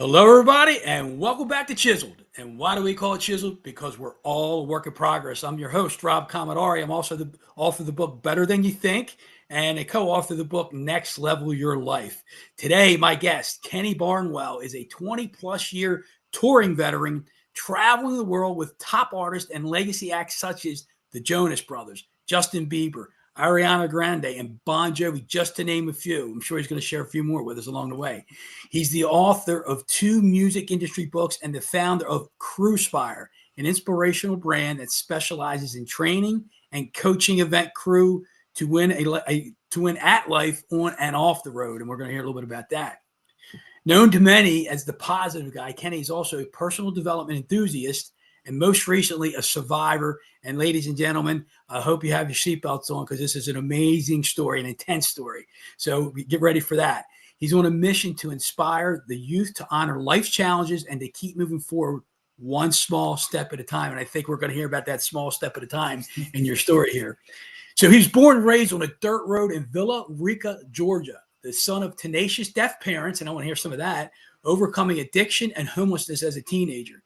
Hello, everybody, and welcome back to Chiseled. And why do we call it Chiseled? Because we're all a work in progress. I'm your host, Rob Commodari. I'm also the author of the book Better Than You Think and a co-author of the book Next Level Your Life. Today, my guest, Kenny Barnwell, is a 20-plus year touring veteran traveling the world with top artists and legacy acts such as the Jonas Brothers, Justin Bieber, Ariana Grande, and Bon Jovi, just to name a few. I'm sure he's going to share a few more with us along the way. He's the author of 2 music industry books and the founder of Crewspire, an inspirational brand that specializes in training and coaching event crew to win at life on and off the road. And we're going to hear a little bit about that. Known to many as the positive guy, Kenny is also a personal development enthusiast and most recently a survivor. And ladies and gentlemen, I hope you have your seatbelts on because this is an amazing story, an intense story. So get ready for that. He's on a mission to inspire the youth to honor life's challenges and to keep moving forward one small step at a time. And I think we're going to hear about that small step at a time in your story here. So he was born and raised on a dirt road in Villa Rica, Georgia, the son of tenacious deaf parents, and I want to hear some of that, overcoming addiction and homelessness as a teenager.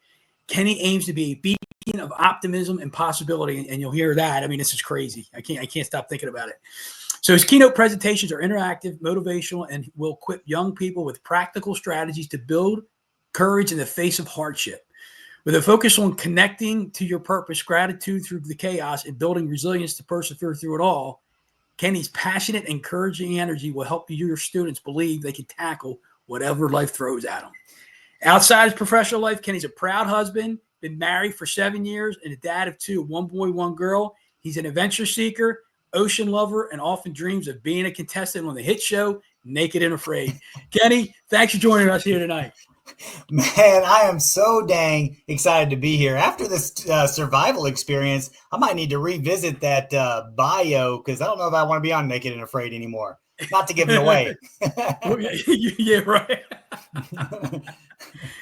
Kenny aims to be a beacon of optimism and possibility, and you'll hear that. I mean, this is crazy. I can't stop thinking about it. So his keynote presentations are interactive, motivational, and will equip young people with practical strategies to build courage in the face of hardship. With a focus on connecting to your purpose, gratitude through the chaos, and building resilience to persevere through it all, Kenny's passionate, encouraging energy will help your students believe they can tackle whatever life throws at them. Outside his professional life, Kenny's a proud husband, been married for 7 years, and a dad of 2, 1 boy, 1 girl. He's an adventure seeker, ocean lover, and often dreams of being a contestant on the hit show Naked and Afraid. Kenny, thanks for joining us here tonight. Man, I am so dang excited to be here. After this survival experience, I might need to revisit that bio because I don't know if I want to be on Naked and Afraid anymore. Not to give it away. Yeah, right.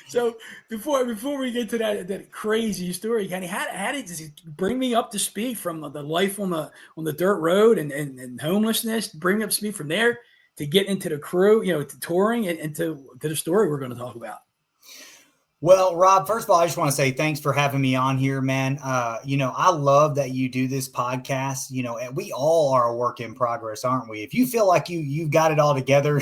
So before we get to that crazy story, Kenny, how did this bring me up to speed from the life on the dirt road and homelessness? Bring me up to speed from there to get into the crew, to touring and to the story we're going to talk about. Well, Rob, first of all, I just want to say thanks for having me on here, man. I love that you do this podcast, and we all are a work in progress, aren't we? If you feel like you've got it all together,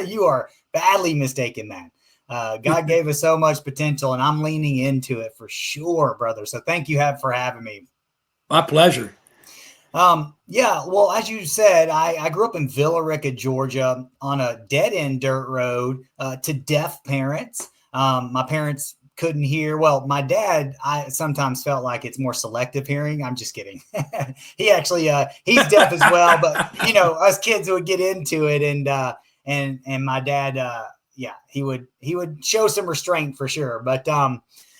you are badly mistaken, man. God gave us so much potential, and I'm leaning into it for sure, brother. So thank you for having me. My pleasure. Yeah, well, as you said, I grew up in Villa Rica, Georgia, on a dead-end dirt road to deaf parents. My parents couldn't hear. Well, my dad, I sometimes felt like it's more selective hearing. I'm just kidding. He actually, he's deaf as well, but us kids would get into it, and my dad, yeah, he would show some restraint for sure. But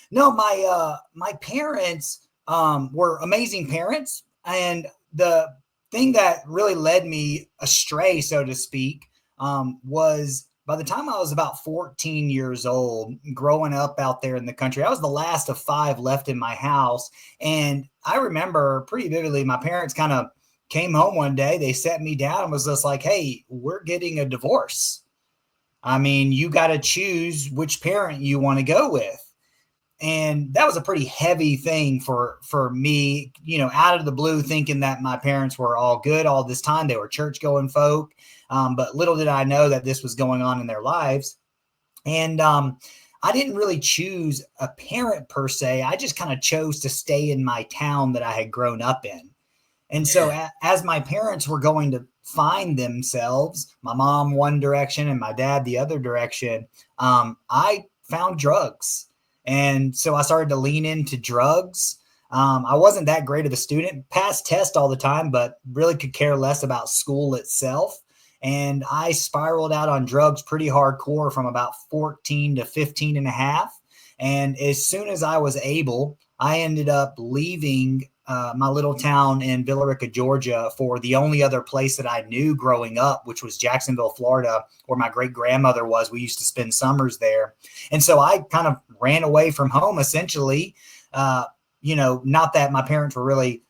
no, my parents were amazing parents, and the thing that really led me astray, so to speak, was by the time I was about 14 years old, growing up out there in the country. I was the last of 5 left in my house. And I remember pretty vividly, my parents kind of came home one day. They sat me down and was just like, hey, we're getting a divorce. I mean, you got to choose which parent you want to go with. And that was a pretty heavy thing for me, out of the blue, thinking that my parents were all good all this time. They were church going folk. But little did I know that this was going on in their lives. And I didn't really choose a parent per se. I just kind of chose to stay in my town that I had grown up in. And so as my parents were going to find themselves, my mom one direction and my dad the other direction, I found drugs. And so I started to lean into drugs. I wasn't that great of a student, passed tests all the time, but really could care less about school itself. And I spiraled out on drugs pretty hardcore from about 14 to 15 and a half. And as soon as I was able, I ended up leaving my little town in Villa Rica, Georgia, for the only other place that I knew growing up, which was Jacksonville, Florida, where my great grandmother was. We used to spend summers there. And so I kind of ran away from home, essentially. Not that my parents were really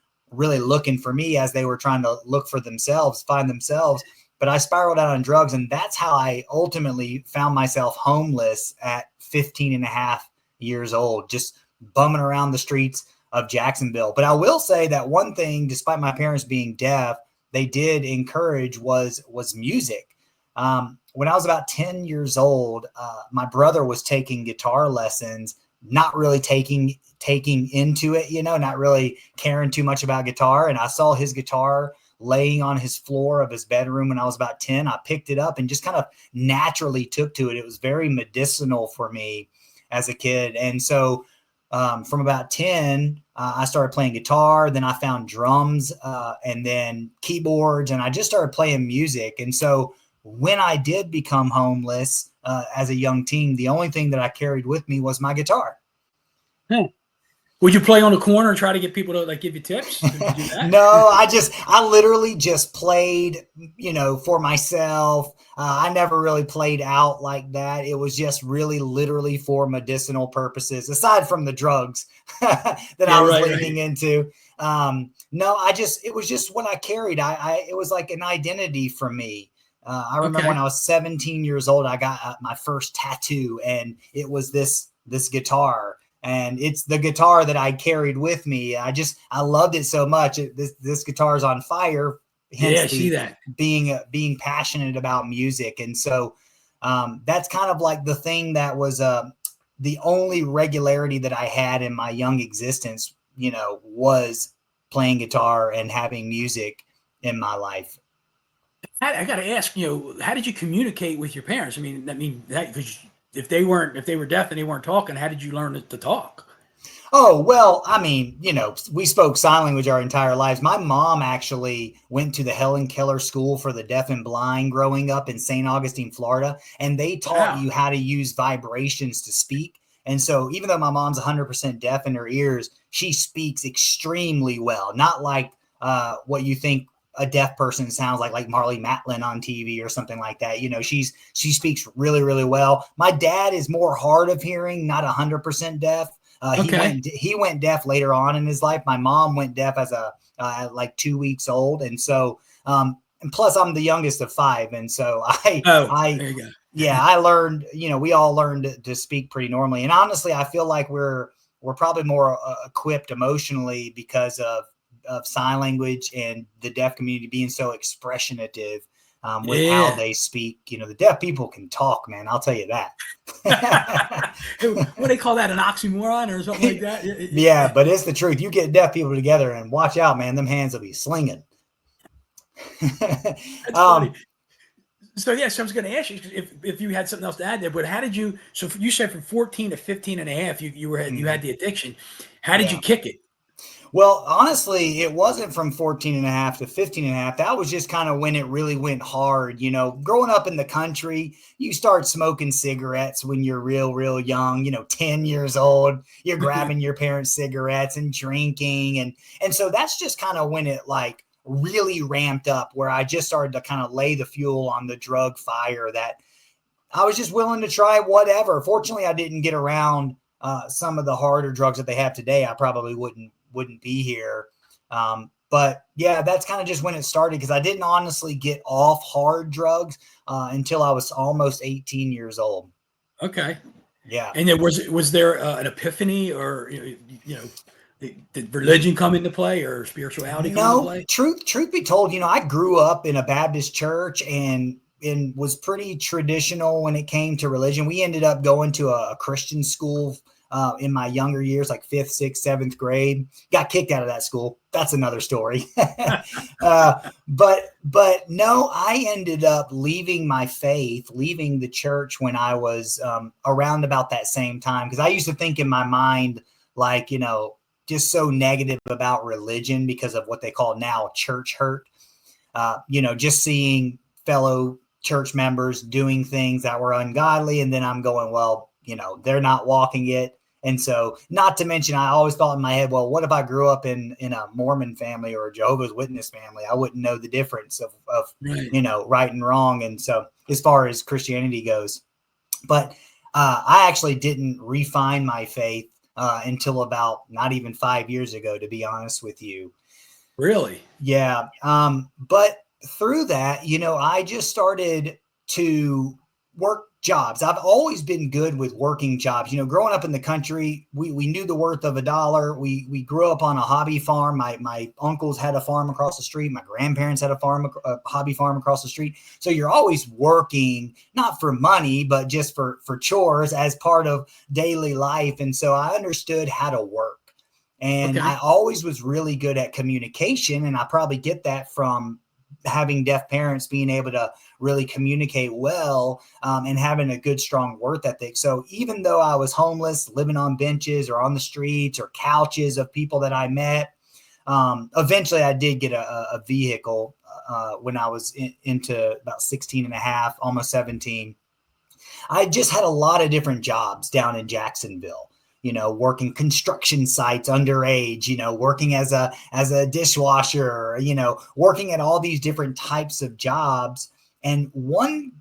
looking for me as they were trying to look for themselves, find themselves. but I spiraled out on drugs. And that's how I ultimately found myself homeless at 15 and a half years old, just bumming around the streets of Jacksonville. But I will say that one thing, despite my parents being deaf, they did encourage was music. When I was about 10 years old, my brother was taking guitar lessons, not really taking into it, not really caring too much about guitar. And I saw his guitar laying on his floor of his bedroom when I was about 10. I picked it up and just kind of naturally took to it. It was very medicinal for me as a kid. And so from about 10, I started playing guitar. Then I found drums and then keyboards, and I just started playing music. And so when I did become homeless as a young teen, the only thing that I carried with me was my guitar. Would you play on the corner and try to get people to like give you tips? Did you do that? No, I literally just played, for myself. I never really played out like that. It was just really literally for medicinal purposes, aside from the drugs that I was leaning into. No, it was just what I carried. It was like an identity for me. I remember when I was 17 years old, I got my first tattoo, and it was this guitar. And it's the guitar that I carried with me. I loved it so much. This guitar is on fire. Hence I see that. Being passionate about music. And so that's kind of like the thing that was the only regularity that I had in my young existence, was playing guitar and having music in my life. I got to ask, how did you communicate with your parents? I mean, because if they were deaf and they weren't talking, how did you learn to talk? Oh, well, I mean, we spoke sign language our entire lives. My mom actually went to the Helen Keller School for the Deaf and Blind growing up in St. Augustine, Florida, and they taught you how to use vibrations to speak. And so even though my mom's 100% deaf in her ears, she speaks extremely well, not like what you think a deaf person sounds like Marley Matlin on TV or something like that. She speaks really, really well. My dad is more hard of hearing, not 100% deaf. He went deaf later on in his life. My mom went deaf as like 2 weeks old. And so, and plus I'm the youngest of 5. And so there you go. Yeah, I learned, we all learned to speak pretty normally. And honestly, I feel like we're probably more equipped emotionally because of sign language and the deaf community being so expressionative with how they speak. The deaf people can talk, man. I'll tell you that. What do they call that? An oxymoron or something like that? Yeah, but it's the truth. You get deaf people together and watch out, man. Them hands will be slinging. That's funny. So I was going to ask you if you had something else to add there, but how did you, so you said from 14 to 15 and a half, you had the addiction. How did you kick it? Well, honestly, it wasn't from 14 and a half to 15 and a half. That was just kind of when it really went hard. Growing up in the country, you start smoking cigarettes when you're real young, 10 years old, you're grabbing your parents' cigarettes and drinking. And so that's just kind of when it like really ramped up, where I just started to kind of lay the fuel on the drug fire that I was just willing to try whatever. Fortunately, I didn't get around some of the harder drugs that they have today. I probably wouldn't be here. But yeah, that's kind of just when it started, because I didn't honestly get off hard drugs until I was almost 18 years old. Okay. Yeah. And then was there an epiphany, or, did religion come into play, or spirituality come into play? Truth be told, I grew up in a Baptist church and was pretty traditional when it came to religion. We ended up going to a Christian school in my younger years, like 5th, 6th, 7th grade. Got kicked out of that school. That's another story. But no, I ended up leaving my faith, leaving the church when I was around about that same time. Because I used to think in my mind, like, just so negative about religion because of what they call now church hurt. Just seeing fellow church members doing things that were ungodly. And then I'm going, well, they're not walking it. And so, not to mention, I always thought in my head, well, what if I grew up in a Mormon family or a Jehovah's Witness family? I wouldn't know the difference of right and wrong. And so, as far as Christianity goes, but I actually didn't refine my faith until about not even 5 years ago, to be honest with you. Really? Yeah. But through that, I just started to work jobs. I've always been good with working jobs. Growing up in the country, we knew the worth of a dollar. We grew up on a hobby farm. My uncles had a farm across the street. My grandparents had a hobby farm across the street. So you're always working, not for money, but just for chores as part of daily life. And so I understood how to work. And I always was really good at communication. And I probably get that from having deaf parents, being able to really communicate well, and having a good, strong work ethic. So even though I was homeless, living on benches or on the streets or couches of people that I met, eventually I did get a vehicle when I was into about 16 and a half, almost 17. I just had a lot of different jobs down in Jacksonville. Working construction sites underage, working as a dishwasher, working at all these different types of jobs. And one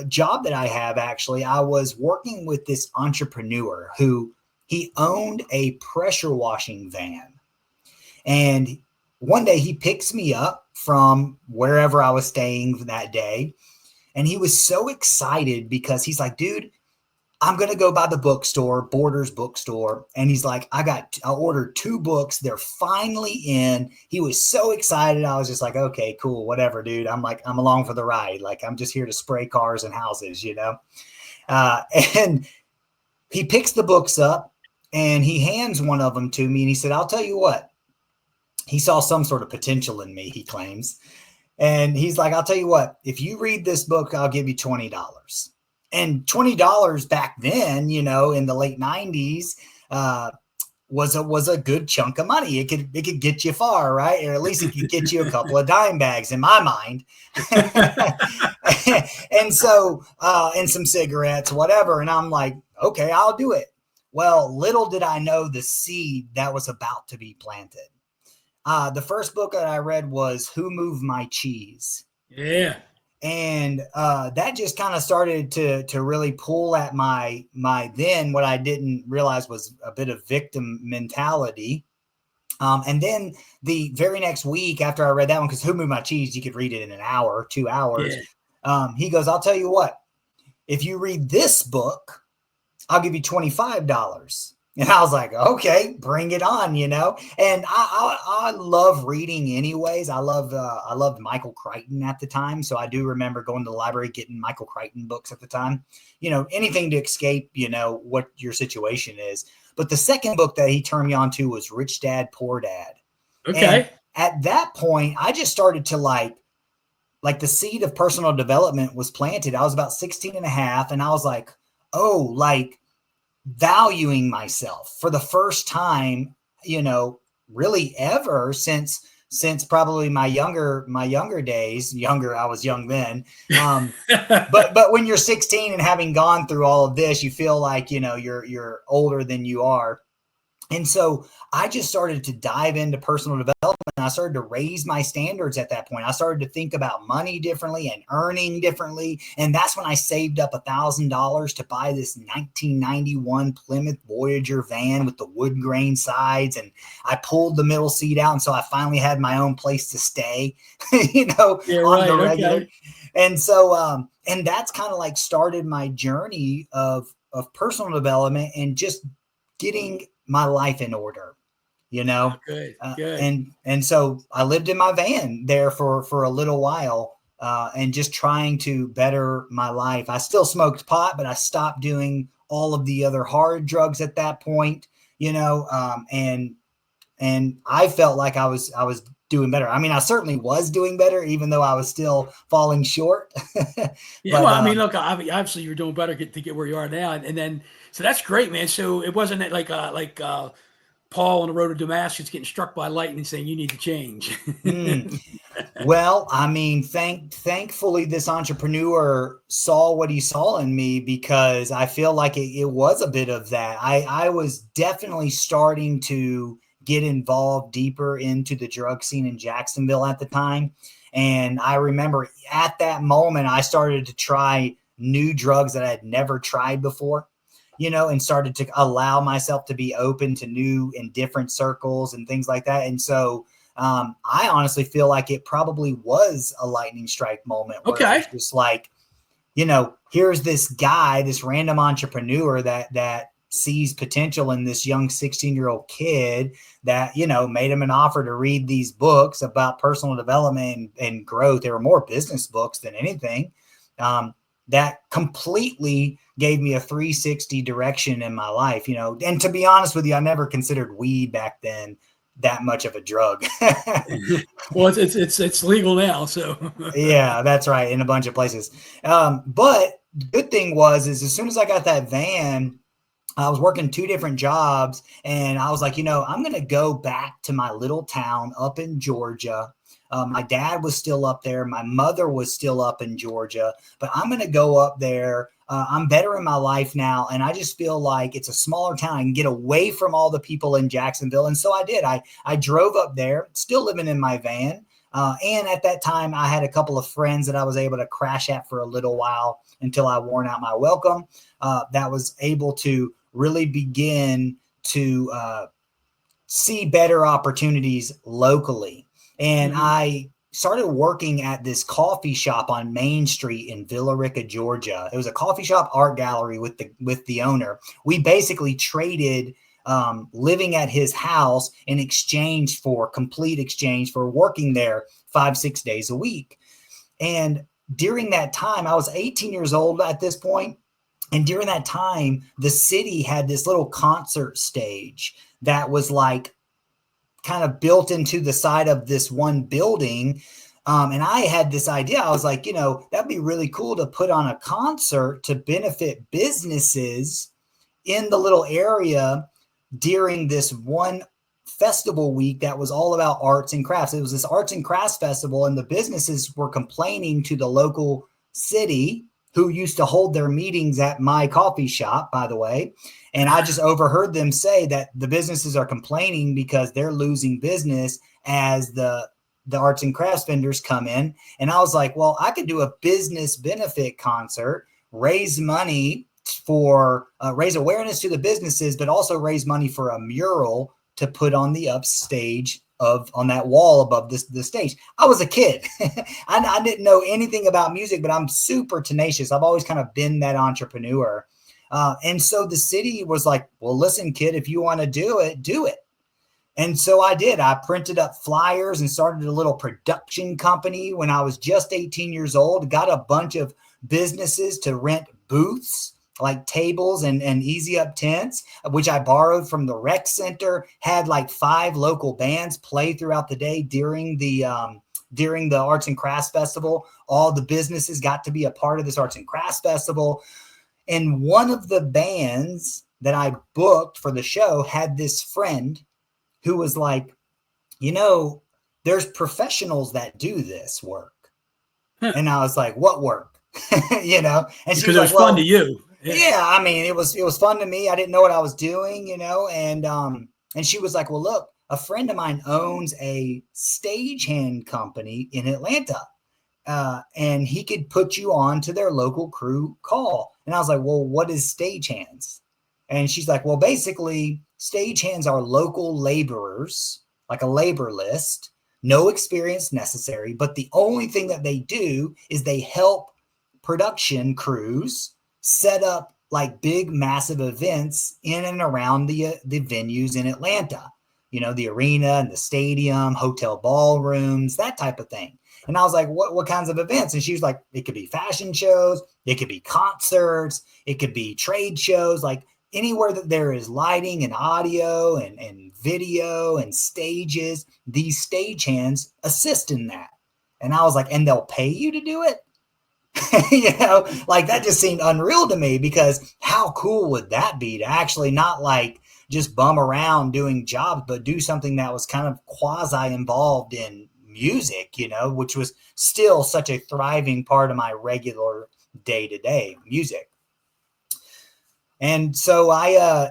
job that I have, actually, I was working with this entrepreneur who he owned a pressure washing van. And one day he picks me up from wherever I was staying that day. And he was so excited because he's like, dude, I'm going to go by the bookstore, Borders bookstore. And he's like, I ordered 2 books. They're finally in. He was so excited. I was just like, okay, cool, whatever, dude. I'm along for the ride. Like, I'm just here to spray cars and houses, and he picks the books up and he hands one of them to me. And he said, I'll tell you what, he saw some sort of potential in me, he claims. And he's like, I'll tell you what, if you read this book, I'll give you $20. And $20 back then, in the late 90s, was a good chunk of money. It could get you far, right? Or at least it could get you a couple of dime bags, in my mind. And so, and some cigarettes, whatever. And I'm like, okay, I'll do it. Well, little did I know the seed that was about to be planted. The first book that I read was Who Moved My Cheese? Yeah. And that just kind of started to really pull at my then what I didn't realize was a bit of victim mentality. And then the very next week after I read that one, because Who Moved My Cheese, you could read it in an hour, 2 hours. Yeah. He goes, I'll tell you what, if you read this book, I'll give you $25. And I was like, okay, bring it on, And I love reading anyways. I loved Michael Crichton at the time. So I do remember going to the library, getting Michael Crichton books at the time, anything to escape, what your situation is. But the second book that he turned me on to was Rich Dad, Poor Dad. Okay. And at that point, I just started to like the seed of personal development was planted. I was about 16 and a half. And I was like, oh, like, valuing myself for the first time, really ever since probably my younger days. I was young then. But when you're 16 and having gone through all of this, you feel like, you're older than you are. And so I just started to dive into personal development. I started to raise my standards at that point. I started to think about money differently and earning differently. And that's when I saved up $1,000 to buy this 1991 Plymouth Voyager van with the wood grain sides. And I pulled the middle seat out. And so I finally had my own place to stay, on the regular. Okay. And so, and that's kind of like started my journey of personal development and just getting my life in order, Good. And so I lived in my van there for a little while, and just trying to better my life. I still smoked pot, but I stopped doing all of the other hard drugs at that point, and I felt like I was doing better. I mean, I certainly was doing better, even though I was still falling short. Yeah, well, I mean, look, obviously you're doing better to get where you are now, and then so that's great, man. So it wasn't like Paul on the road to Damascus getting struck by lightning, saying you need to change. Well, I mean, thankfully, this entrepreneur saw what he saw in me, because I feel like it was a bit of that. I was definitely starting to get involved deeper into the drug scene in Jacksonville at the time. And I remember at that moment, I started to try new drugs that I had never tried before, and started to allow myself to be open to new and different circles and things like that. And so I honestly feel like it probably was a lightning strike moment where it Okay. was just like, here's this guy, this random entrepreneur that sees potential in this young 16-year-old kid that, made him an offer to read these books about personal development and growth. They were more business books than anything. That completely gave me a 360 direction in my life, and to be honest with you, I never considered weed back then that much of a drug. Well, it's legal now, so Yeah, that's right. In a bunch of places. But the good thing is as soon as I got that van, I was working 2 different jobs, and I was like, I'm going to go back to my little town up in Georgia. My dad was still up there. My mother was still up in Georgia, but I'm going to go up there. I'm better in my life now. And I just feel like it's a smaller town. I can get away from all the people in Jacksonville. And so I did. I drove up there, still living in my van. And at that time, I had a couple of friends that I was able to crash at for a little while until I worn out my welcome. That was able to really begin to see better opportunities locally. And I started working at this coffee shop on Main Street in Villa Rica, Georgia. It was a coffee shop art gallery with the owner. We basically traded living at his house in complete exchange for working there 5-6 days a week. And during that time, I was 18 years old at this point. And during that time, the city had this little concert stage that was like kind of built into the side of this one building. And I had this idea. I was like, that'd be really cool to put on a concert to benefit businesses in the little area during this one festival week that was all about arts and crafts. It was this arts and crafts festival, and the businesses were complaining to the local city, who used to hold their meetings at my coffee shop, by the way. And I just overheard them say that the businesses are complaining because they're losing business as the arts and crafts vendors come in. And I was like, well, I could do a business benefit concert, raise money for raise awareness to the businesses, but also raise money for a mural to put on the upstage on that wall above the stage. I was a kid. I didn't know anything about music, but I'm super tenacious. I've always kind of been that entrepreneur. And so the city was like, well, listen, kid, if you want to do it, do it. And so I did. I printed up flyers and started a little production company when I was just 18 years old, got a bunch of businesses to rent booths like tables and easy up tents, which I borrowed from the rec center, had like 5 local bands play throughout the day during the arts and crafts festival. All the businesses got to be a part of this arts and crafts festival. And one of the bands that I booked for the show had this friend who was like, there's professionals that do this work. And I was like, what work? And she because was it was like, fun to you. Yeah, I mean, it was fun to me. I didn't know what I was doing, and she was like, well, look, a friend of mine owns a stagehand company in Atlanta, and he could put you on to their local crew call. And I was like, well, what is stagehands? And she's like, well, basically, stagehands are local laborers, like a labor list, no experience necessary. But the only thing that they do is they help production crews set up like big, massive events in and around the venues in Atlanta, the arena and the stadium, hotel ballrooms, that type of thing. And I was like, what kinds of events? And she was like, it could be fashion shows, it could be concerts, it could be trade shows, like anywhere that there is lighting and audio and video and stages, these stagehands assist in that. And I was like, and they'll pay you to do it? Like that just seemed unreal to me, because how cool would that be to actually not like just bum around doing jobs, but do something that was kind of quasi involved in music, which was still such a thriving part of my regular day-to-day music. And so I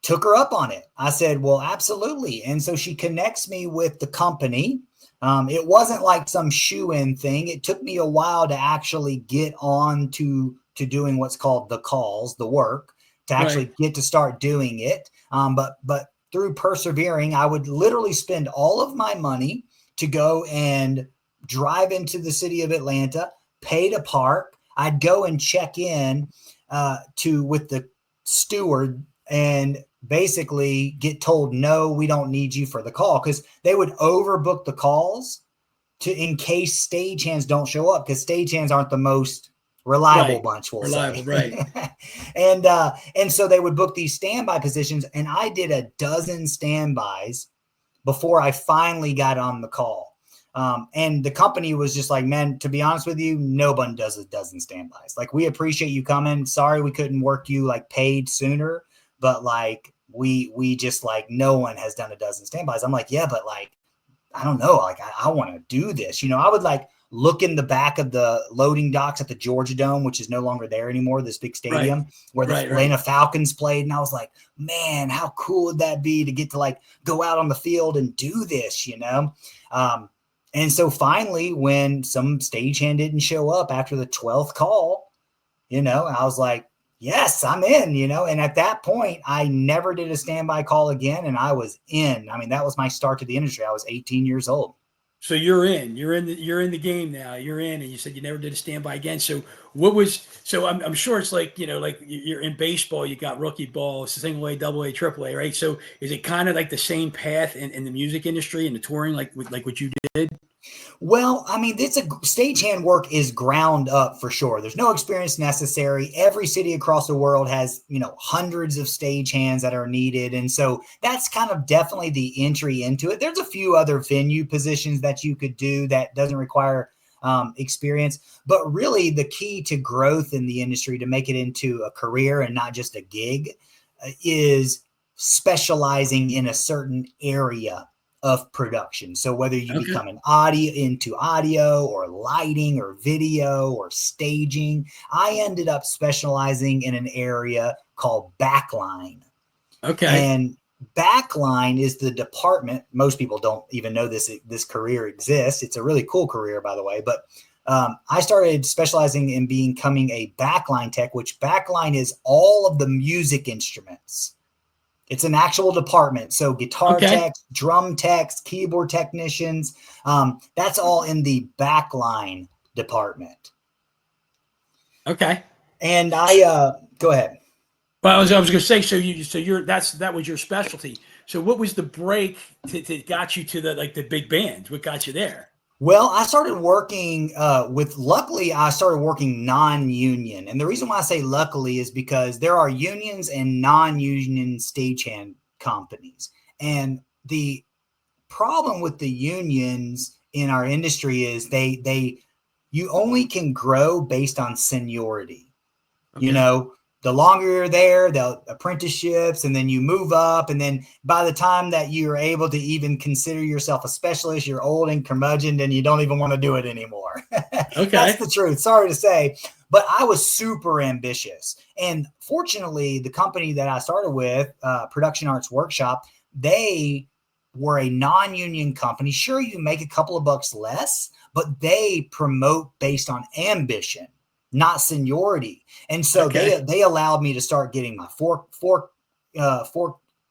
took her up on it. I said, well, absolutely. And so she connects me with the company. It wasn't like some shoe-in thing. It took me a while to actually get on to doing what's called the calls, the work, to actually get to start doing it. But through persevering, I would literally spend all of my money to go and drive into the city of Atlanta, pay to park. I'd go and check in with the steward and basically get told, no, we don't need you for the call, because they would overbook the calls in case stagehands don't show up, because stagehands aren't the most reliable bunch, we'll say. Right. And so they would book these standby positions, and I did a dozen standbys before I finally got on the call. And the company was just like, man, to be honest with you, no one does a dozen standbys. Like, we appreciate you coming. Sorry we couldn't work you like paid sooner, but like we just like, no one has done a dozen standbys. I'm like, yeah, but like, I don't know. Like, I want to do this. You know, I would like look in the back of the loading docks at the Georgia Dome, which is no longer there anymore, this big stadium where the Atlanta Falcons played. And I was like, man, how cool would that be to get to like go out on the field and do this, you know? And so finally, when some stagehand didn't show up after the 12th call, you know, I was like, yes, I'm in, you know. And at that point, I never did a standby call again, and I was in. I mean, that was my start to the industry. I was 18 years old. So you're in the game now. You're in, and you said you never did a standby again. So I'm sure it's like, you know, like you're in baseball, you got rookie ball, single A, double A, triple A, right? So is it kind of like the same path in the music industry and the touring, like what you did? Well, I mean, stagehand work is ground up for sure. There's no experience necessary. Every city across the world has, you know, hundreds of stagehands that are needed. And so that's kind of definitely the entry into it. There's a few other venue positions that you could do that doesn't require experience, but really the key to growth in the industry, to make it into a career and not just a gig, is specializing in a certain area of production. So whether you become an audio or lighting or video or staging, I ended up specializing in an area called backline. Okay. And backline is the department. Most people don't even know this career exists. It's a really cool career, by the way. But I started specializing in becoming a backline tech, which backline is all of the music instruments. It's an actual department. So guitar techs, drum techs, keyboard technicians, that's all in the backline department. Okay. And I go ahead. Well, I was going to say, that was your specialty. So what was the break to got you to the big bands? What got you there? Well, I started working luckily, I started working non-union. And the reason why I say luckily is because there are unions and non-union stagehand companies. And the problem with the unions in our industry is you only can grow based on seniority. Okay. You know, the longer you're there, the apprenticeships, and then you move up. And then by the time that you're able to even consider yourself a specialist, you're old and curmudgeoned and you don't even want to do it anymore. Okay. That's the truth. Sorry to say, but I was super ambitious. And fortunately, the company that I started with, Production Arts Workshop, they were a non-union company. Sure, you make a couple of bucks less, but they promote based on ambition, not seniority. And so they allowed me to start getting my fork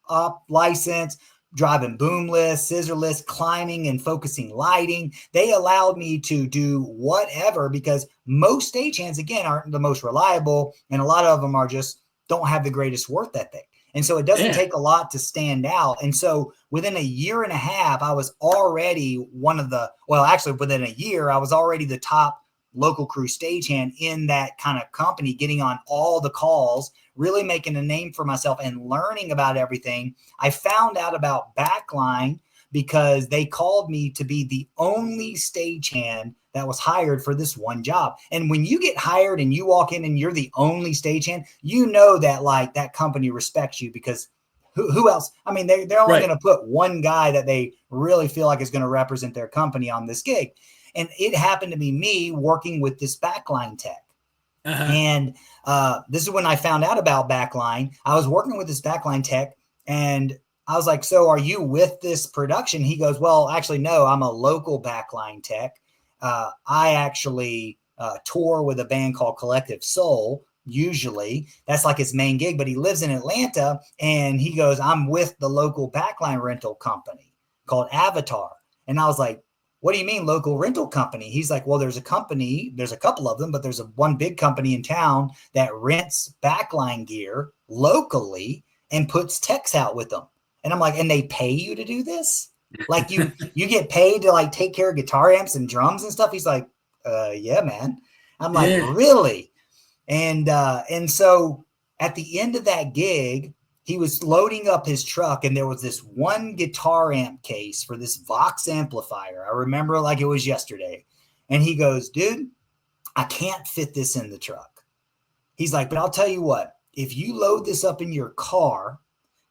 op license, driving boomless, scissorless, climbing and focusing lighting. They allowed me to do whatever, because most stagehands, again, aren't the most reliable. And a lot of them don't have the greatest work ethic. And so it doesn't take a lot to stand out. And so within a year and a half, I was already within a year, I was already the top local crew stagehand in that kind of company, getting on all the calls, really making a name for myself and learning about everything. I found out about backline because they called me to be the only stagehand that was hired for this one job. And when you get hired and you walk in and you're the only stagehand, you know that like that company respects you, because who else? I mean, they're only going to put one guy that they really feel like is going to represent their company on this gig. And it happened to be me working with this backline tech. And this is when I found out about backline. I was working with this backline tech and I was like, so are you with this production? He goes, well, actually, no, I'm a local backline tech. I actually tour with a band called Collective Soul. usually. That's like his main gig, but he lives in Atlanta, and he goes, I'm with the local backline rental company called Avatar. And I was like, what do you mean local rental company? He's like, well, there's a company, there's a couple of them, but there's one big company in town that rents backline gear locally and puts techs out with them. And I'm like, and they pay you to do this? Like you get paid to like take care of guitar amps and drums and stuff? He's like, yeah, man. I'm like, really? And so at the end of that gig, he was loading up his truck, and there was this one guitar amp case for this Vox amplifier. I remember like it was yesterday. And he goes, dude, I can't fit this in the truck. He's like, but I'll tell you what, if you load this up in your car,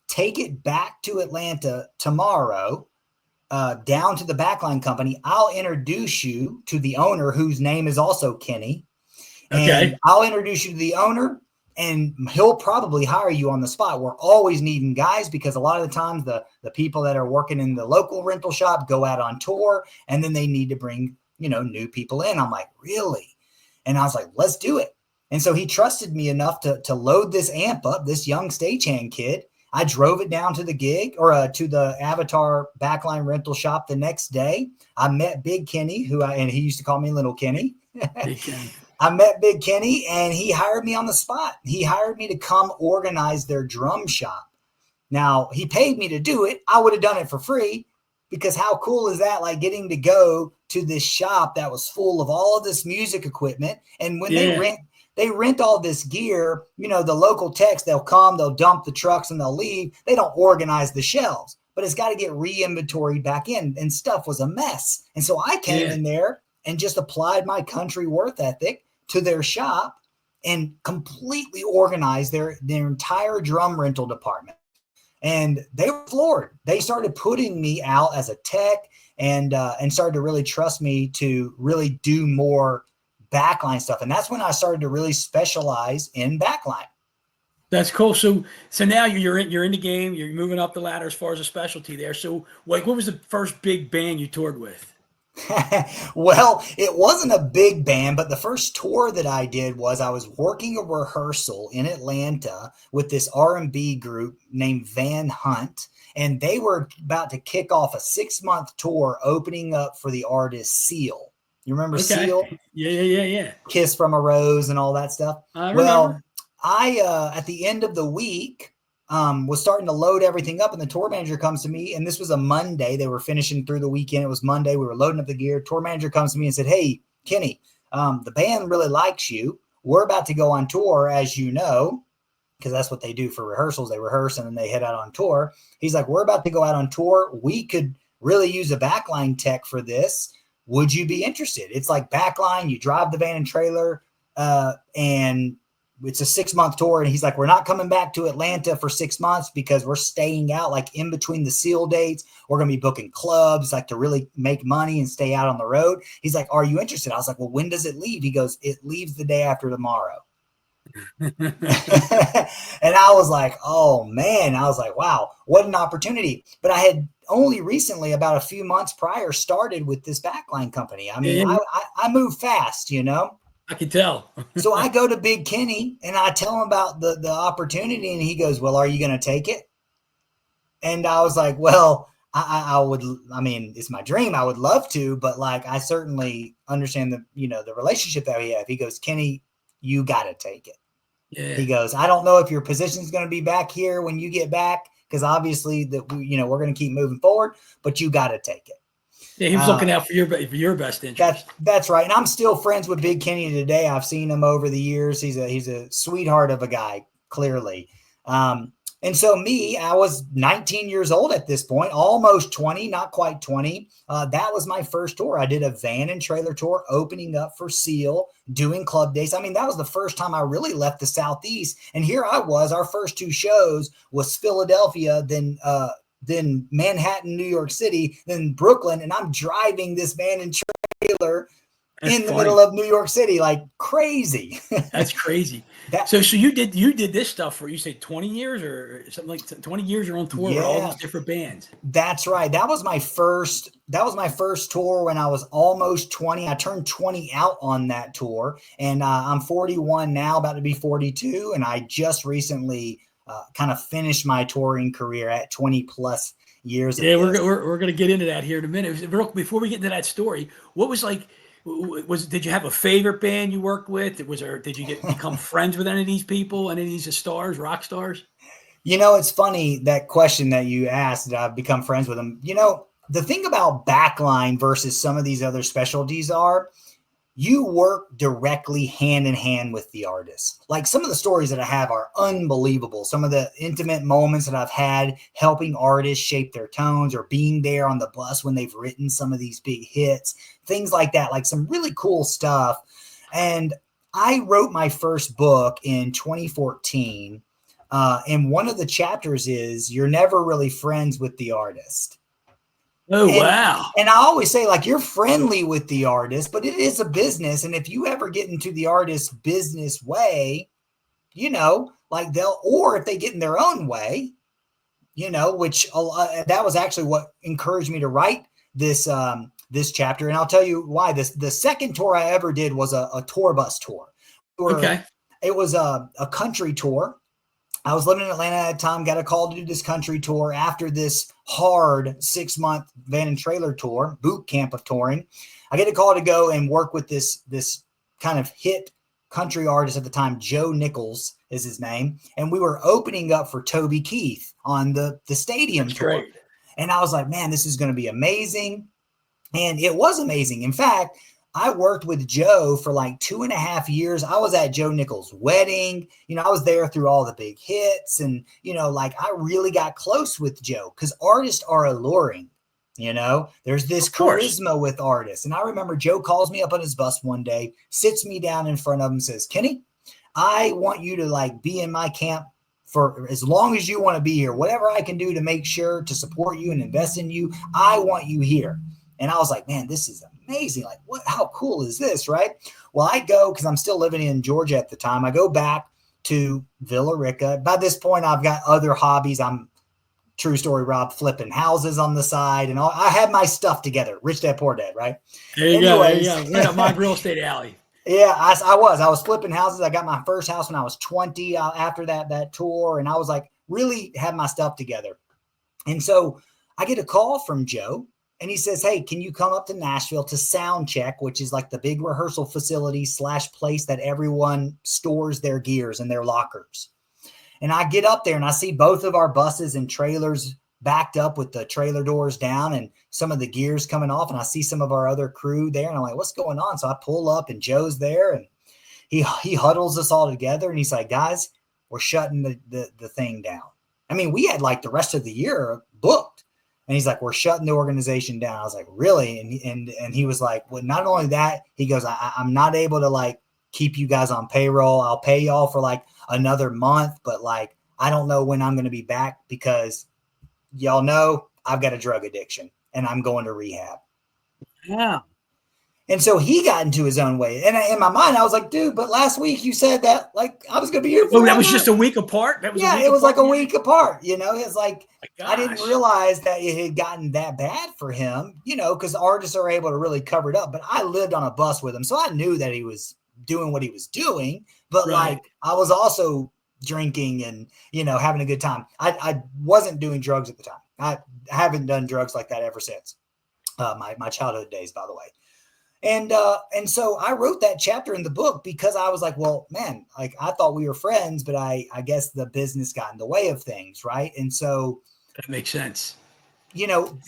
take it back to Atlanta tomorrow, down to the backline company, I'll introduce you to the owner, whose name is also Kenny. Okay. And I'll introduce you to the owner, and he'll probably hire you on the spot. We're always needing guys because a lot of the times the people that are working in the local rental shop go out on tour, and then they need to bring, new people in. I'm like, really? And I was like, let's do it. And so he trusted me enough to load this amp up, this young stagehand kid. I drove it down to the gig, or to the Avatar backline rental shop the next day. I met Big Kenny, and he used to call me Little Kenny. Big Kenny. I met Big Kenny, and he hired me on the spot. He hired me to come organize their drum shop. Now, he paid me to do it. I would have done it for free, because how cool is that? Like getting to go to this shop that was full of all of this music equipment. And when they rent all this gear, the local techs, they'll come, they'll dump the trucks, and they'll leave. They don't organize the shelves, but it's got to get re-inventoried back in, and stuff was a mess. And so I came in there and just applied my country work ethic to their shop and completely organized their entire drum rental department. And they were floored. They started putting me out as a tech, and started to really trust me to really do more backline stuff. And that's when I started to really specialize in backline. That's cool. So now you're in the game. You're moving up the ladder as far as a specialty there. So what was the first big band you toured with? Well, it wasn't a big band, but the first tour that I did was I was working a rehearsal in Atlanta with this R&B group named Van Hunt, and they were about to kick off a 6-month tour opening up for the artist Seal. You remember Seal? Yeah. Kiss from a Rose and all that stuff. I remember. Well, I at the end of the week was starting to load everything up, and the tour manager comes to me, and this was a Monday. They were finishing through the weekend. It was Monday. We were loading up the gear. Tour manager comes to me and said, hey, Kenny, the band really likes you. We're about to go on tour, as you know, because that's what they do for rehearsals. They rehearse and then they head out on tour. He's like, we're about to go out on tour. We could really use a backline tech for this. Would you be interested? It's like backline. You drive the van and trailer, and it's a 6-month tour. And he's like, we're not coming back to Atlanta for 6 months because we're staying out like in between the Seal dates. We're going to be booking clubs like to really make money and stay out on the road. He's like, are you interested? I was like, well, when does it leave? He goes, it leaves the day after tomorrow. And I was like, oh man, I was like, wow, what an opportunity. But I had only recently, about a few months prior, started with this backline company. I mean, I move fast, I can tell. So I go to Big Kenny and I tell him about the opportunity, and he goes, well, are you going to take it? And I was like, well, I would, I mean, it's my dream. I would love to, but like, I certainly understand the relationship that we have. He goes, Kenny, you got to take it. Yeah. He goes, I don't know if your position is going to be back here when you get back, because obviously that we're going to keep moving forward, but you got to take it. Yeah, he was looking out for your best interest. That's right. And I'm still friends with Big Kenny today. I've seen him over the years. He's a sweetheart of a guy, clearly. And so I was 19 years old at this point, almost 20, not quite 20. That was my first tour. I did a van and trailer tour opening up for Seal, doing club days. I mean, that was the first time I really left the Southeast. And here I was, our first 2 shows was Philadelphia, then Manhattan, New York City, then Brooklyn. And I'm driving this van and trailer That's in the middle funny. of New York City, like crazy. That's crazy. That So you did this stuff for, you say, 20 years or something, like 20 years you're on tour with all yeah, these different bands. that's right. That was my first tour when I was almost 20. I turned 20 out on that tour, and I'm 41 now, about to be 42, and I just recently kind of finished my touring career at 20 plus years of Yeah, we're, this. we're, we're going to get into that here in a minute. Before we get into that story, what was like, did you have a favorite band you worked with? Did you become friends with any of these people, any of these stars, rock stars? It's funny that question that you asked, that I've become friends with them. The thing about backline versus some of these other specialties are you work directly hand in hand with the artist. Like some of the stories that I have are unbelievable. Some of the intimate moments that I've had helping artists shape their tones or being there on the bus when they've written some of these big hits, things like that, like some really cool stuff. And I wrote my first book in 2014. And one of the chapters is you're never really friends with the artist. Oh, And wow. and I always say, like, you're friendly with the artist, but it is a business. And if you ever get into the artist's business way, like or if they get in their own way, which that was actually what encouraged me to write this chapter. And I'll tell you why. The second tour I ever did was a tour bus tour. Okay. It was a country tour. I was living in Atlanta at the time, got a call to do this country tour after this hard 6-month van and trailer tour, boot camp of touring. I get a call to go and work with this kind of hit country artist at the time, Joe Nichols is his name. And we were opening up for Toby Keith on the stadium That's tour. great. And I was like, man, this is going to be amazing. And it was amazing. In fact, I worked with Joe for like 2.5 years. I was at Joe Nichols' wedding. I was there through all the big hits. And, like I really got close with Joe because artists are alluring. There's this Of course. charisma with artists. And I remember Joe calls me up on his bus one day, sits me down in front of him, says, Kenny, I want you to like be in my camp for as long as you want to be here. Whatever I can do to make sure to support you and invest in you, I want you here. And I was like, man, this is amazing. Like, how cool is this, right? Well, I go, because I'm still living in Georgia at the time. I go back to Villa Rica. By this point, I've got other hobbies. I'm, true story, Rob, flipping houses on the side. And all. I had my stuff together. Rich Dad, Poor Dad, right? There you go. There you go. Right up my real estate alley. Yeah, I was flipping houses. I got my first house when I was 20 after that tour. And I was like, really had my stuff together. And so I get a call from Joe. And he says, hey, can you come up to Nashville to sound check, which is like the big rehearsal facility / place that everyone stores their gears and their lockers. And I get up there and I see both of our buses and trailers backed up with the trailer doors down and some of the gears coming off. And I see some of our other crew there. And I'm like, what's going on? So I pull up and Joe's there and he huddles us all together. And he's like, guys, we're shutting the thing down. I mean, we had like the rest of the year booked. And he's like, we're shutting the organization down. I was like, really? And he was like, well, not only that, he goes, I'm not able to like keep you guys on payroll. I'll pay y'all for like another month, but like, I don't know when I'm going to be back because y'all know I've got a drug addiction and I'm going to rehab. Yeah. And so he got into his own way. And in my mind, I was like, dude, but last week you said that like I was going to be here forever. Oh, that was just a week apart? That was yeah, a week it was apart? like a week apart. It's like, My I didn't gosh. realize that it had gotten that bad for him, because artists are able to really cover it up. But I lived on a bus with him. So I knew that he was doing what he was doing. But Right. like, I was also drinking and, having a good time. I wasn't doing drugs at the time. I haven't done drugs like that ever since my childhood days, by the way. And so I wrote that chapter in the book because I was like, well, man, like I thought we were friends, but I guess the business got in the way of things. Right. And so, That makes sense.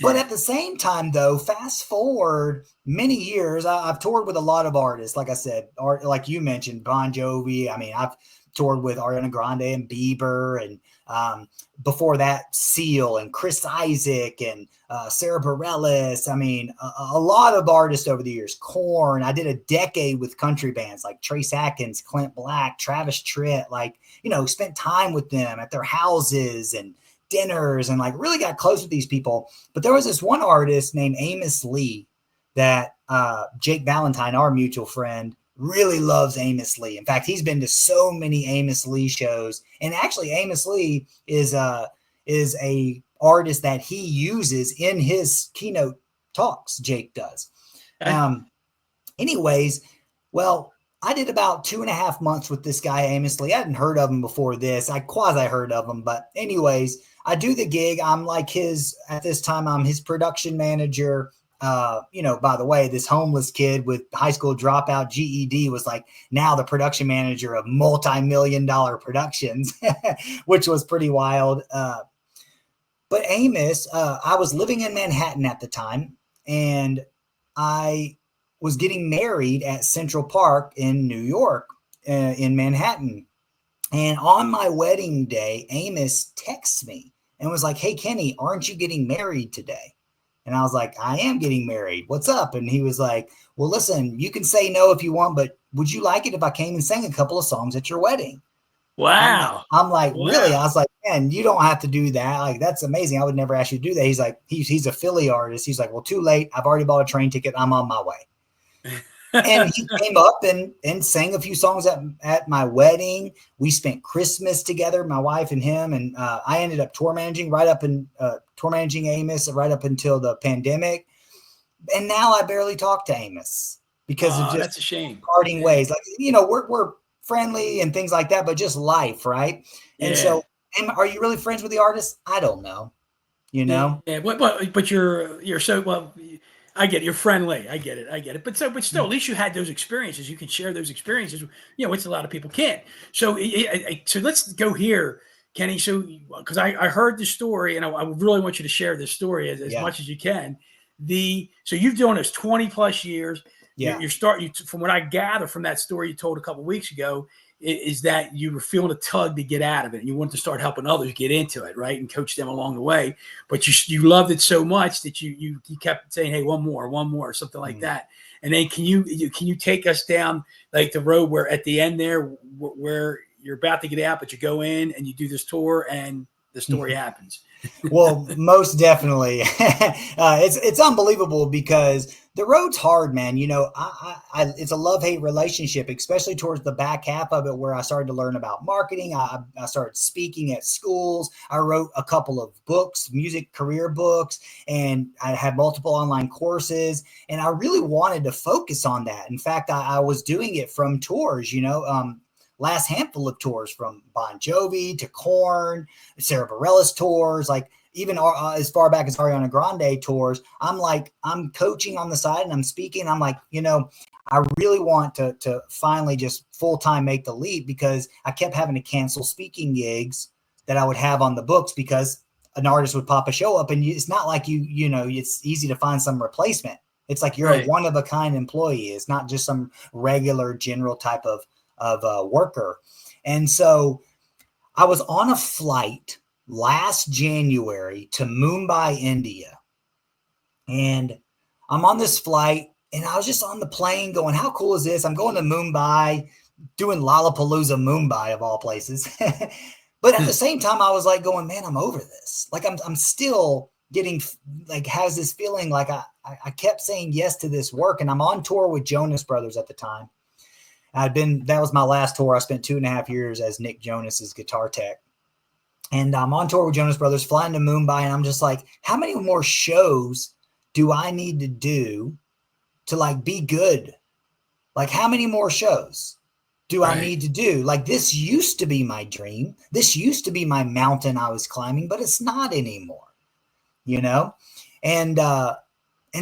but at the same time, though, fast forward many years, I've toured with a lot of artists. Like I said, like you mentioned, Bon Jovi. I mean, I've toured with Ariana Grande and Bieber, and before that, Seal and Chris Isaac and Sarah Bareilles. I mean, a lot of artists over the years. Korn. I did a decade with country bands like Trace Atkins, Clint Black, Travis Tritt. Like, spent time with them at their houses and dinners and like really got close with these people. But there was this one artist named Amos Lee that Jake Valentine, our mutual friend, really loves Amos Lee. In fact, he's been to so many Amos Lee shows. And actually, Amos Lee is a artist that he uses in his keynote talks. Jake does. Anyways, well, I did about 2.5 months with this guy, Amos Lee. I hadn't heard of him before this. I quasi heard of him. But anyways, I do the gig. I'm like at this time, I'm his production manager. By the way, this homeless kid with high school dropout GED was like now the production manager of multi-million-dollar productions, which was pretty wild. But Amos, I was living in Manhattan at the time, and I was getting married at Central Park in New York, in Manhattan. And on my wedding day, Amos texts me and was like, "Hey, Kenny, aren't you getting married today?" And I was like, "I am getting married. What's up?" And he was like, "Well, listen, you can say no if you want, but would you like it if I came and sang a couple of songs at your wedding?" Wow. I'm like, wow. Really? I was like, "Man, you don't have to do that. Like, that's amazing. I would never ask you to do that." He's like, he's a Philly artist. He's like, "Well, too late. I've already bought a train ticket. I'm on my way." And he came up and sang a few songs at my wedding. We spent Christmas together, my wife and him. And I ended up tour managing Amos right up until the pandemic. And now I barely talk to Amos because of just that's a shame. parting ways. Like, we're friendly and things like that, but just life, right? And so, are you really friends with the artist? I don't know. Yeah, but you're so well. I get it. You're friendly. I get it. But still, at least you had those experiences. You can share those experiences. Which a lot of people can't. So let's go here, Kenny. So because I heard the story, and I really want you to share this story as much as you can. So you've done this 20 plus years. Yeah. From what I gather from that story you told a couple of weeks ago, is that you were feeling a tug to get out of it, and you wanted to start helping others get into it, right, and coach them along the way. But you loved it so much that you kept saying, "Hey, one more," or something like that. And then can you take us down like the road where at the end there where you're about to get out, but you go in and you do this tour and the story happens? Well, most definitely. It's unbelievable because the road's hard, man. It's a love-hate relationship, especially towards the back half of it, where I started to learn about marketing. I started speaking at schools. I wrote a couple of books, music career books, and I had multiple online courses. And I really wanted to focus on that. In fact, I was doing it from tours, last handful of tours, from Bon Jovi to Korn, Sarah Bareilles tours, like even as far back as Ariana Grande tours. I'm coaching on the side and I'm speaking. I'm like, I really want to finally just full-time make the leap, because I kept having to cancel speaking gigs that I would have on the books because an artist would pop a show up, and it's not like it's easy to find some replacement. It's like you're a one-of-a-kind employee. It's not just some regular general type of worker. And so I was on a flight last January to Mumbai, India. And I'm on this flight, and I was just on the plane going, how cool is this? I'm going to Mumbai, doing Lollapalooza Mumbai of all places. But at the same time, I was like going, man, I'm over this. Like I'm still getting has this feeling like I kept saying yes to this work. And I'm on tour with Jonas Brothers at the time. That was my last tour. I spent 2.5 years as Nick Jonas's guitar tech. And I'm on tour with Jonas Brothers, flying to Mumbai. And I'm just like, how many more shows do I need to do to be good? Like, how many more shows do I need to do? Like, this used to be my dream. This used to be my mountain I was climbing, but it's not anymore, And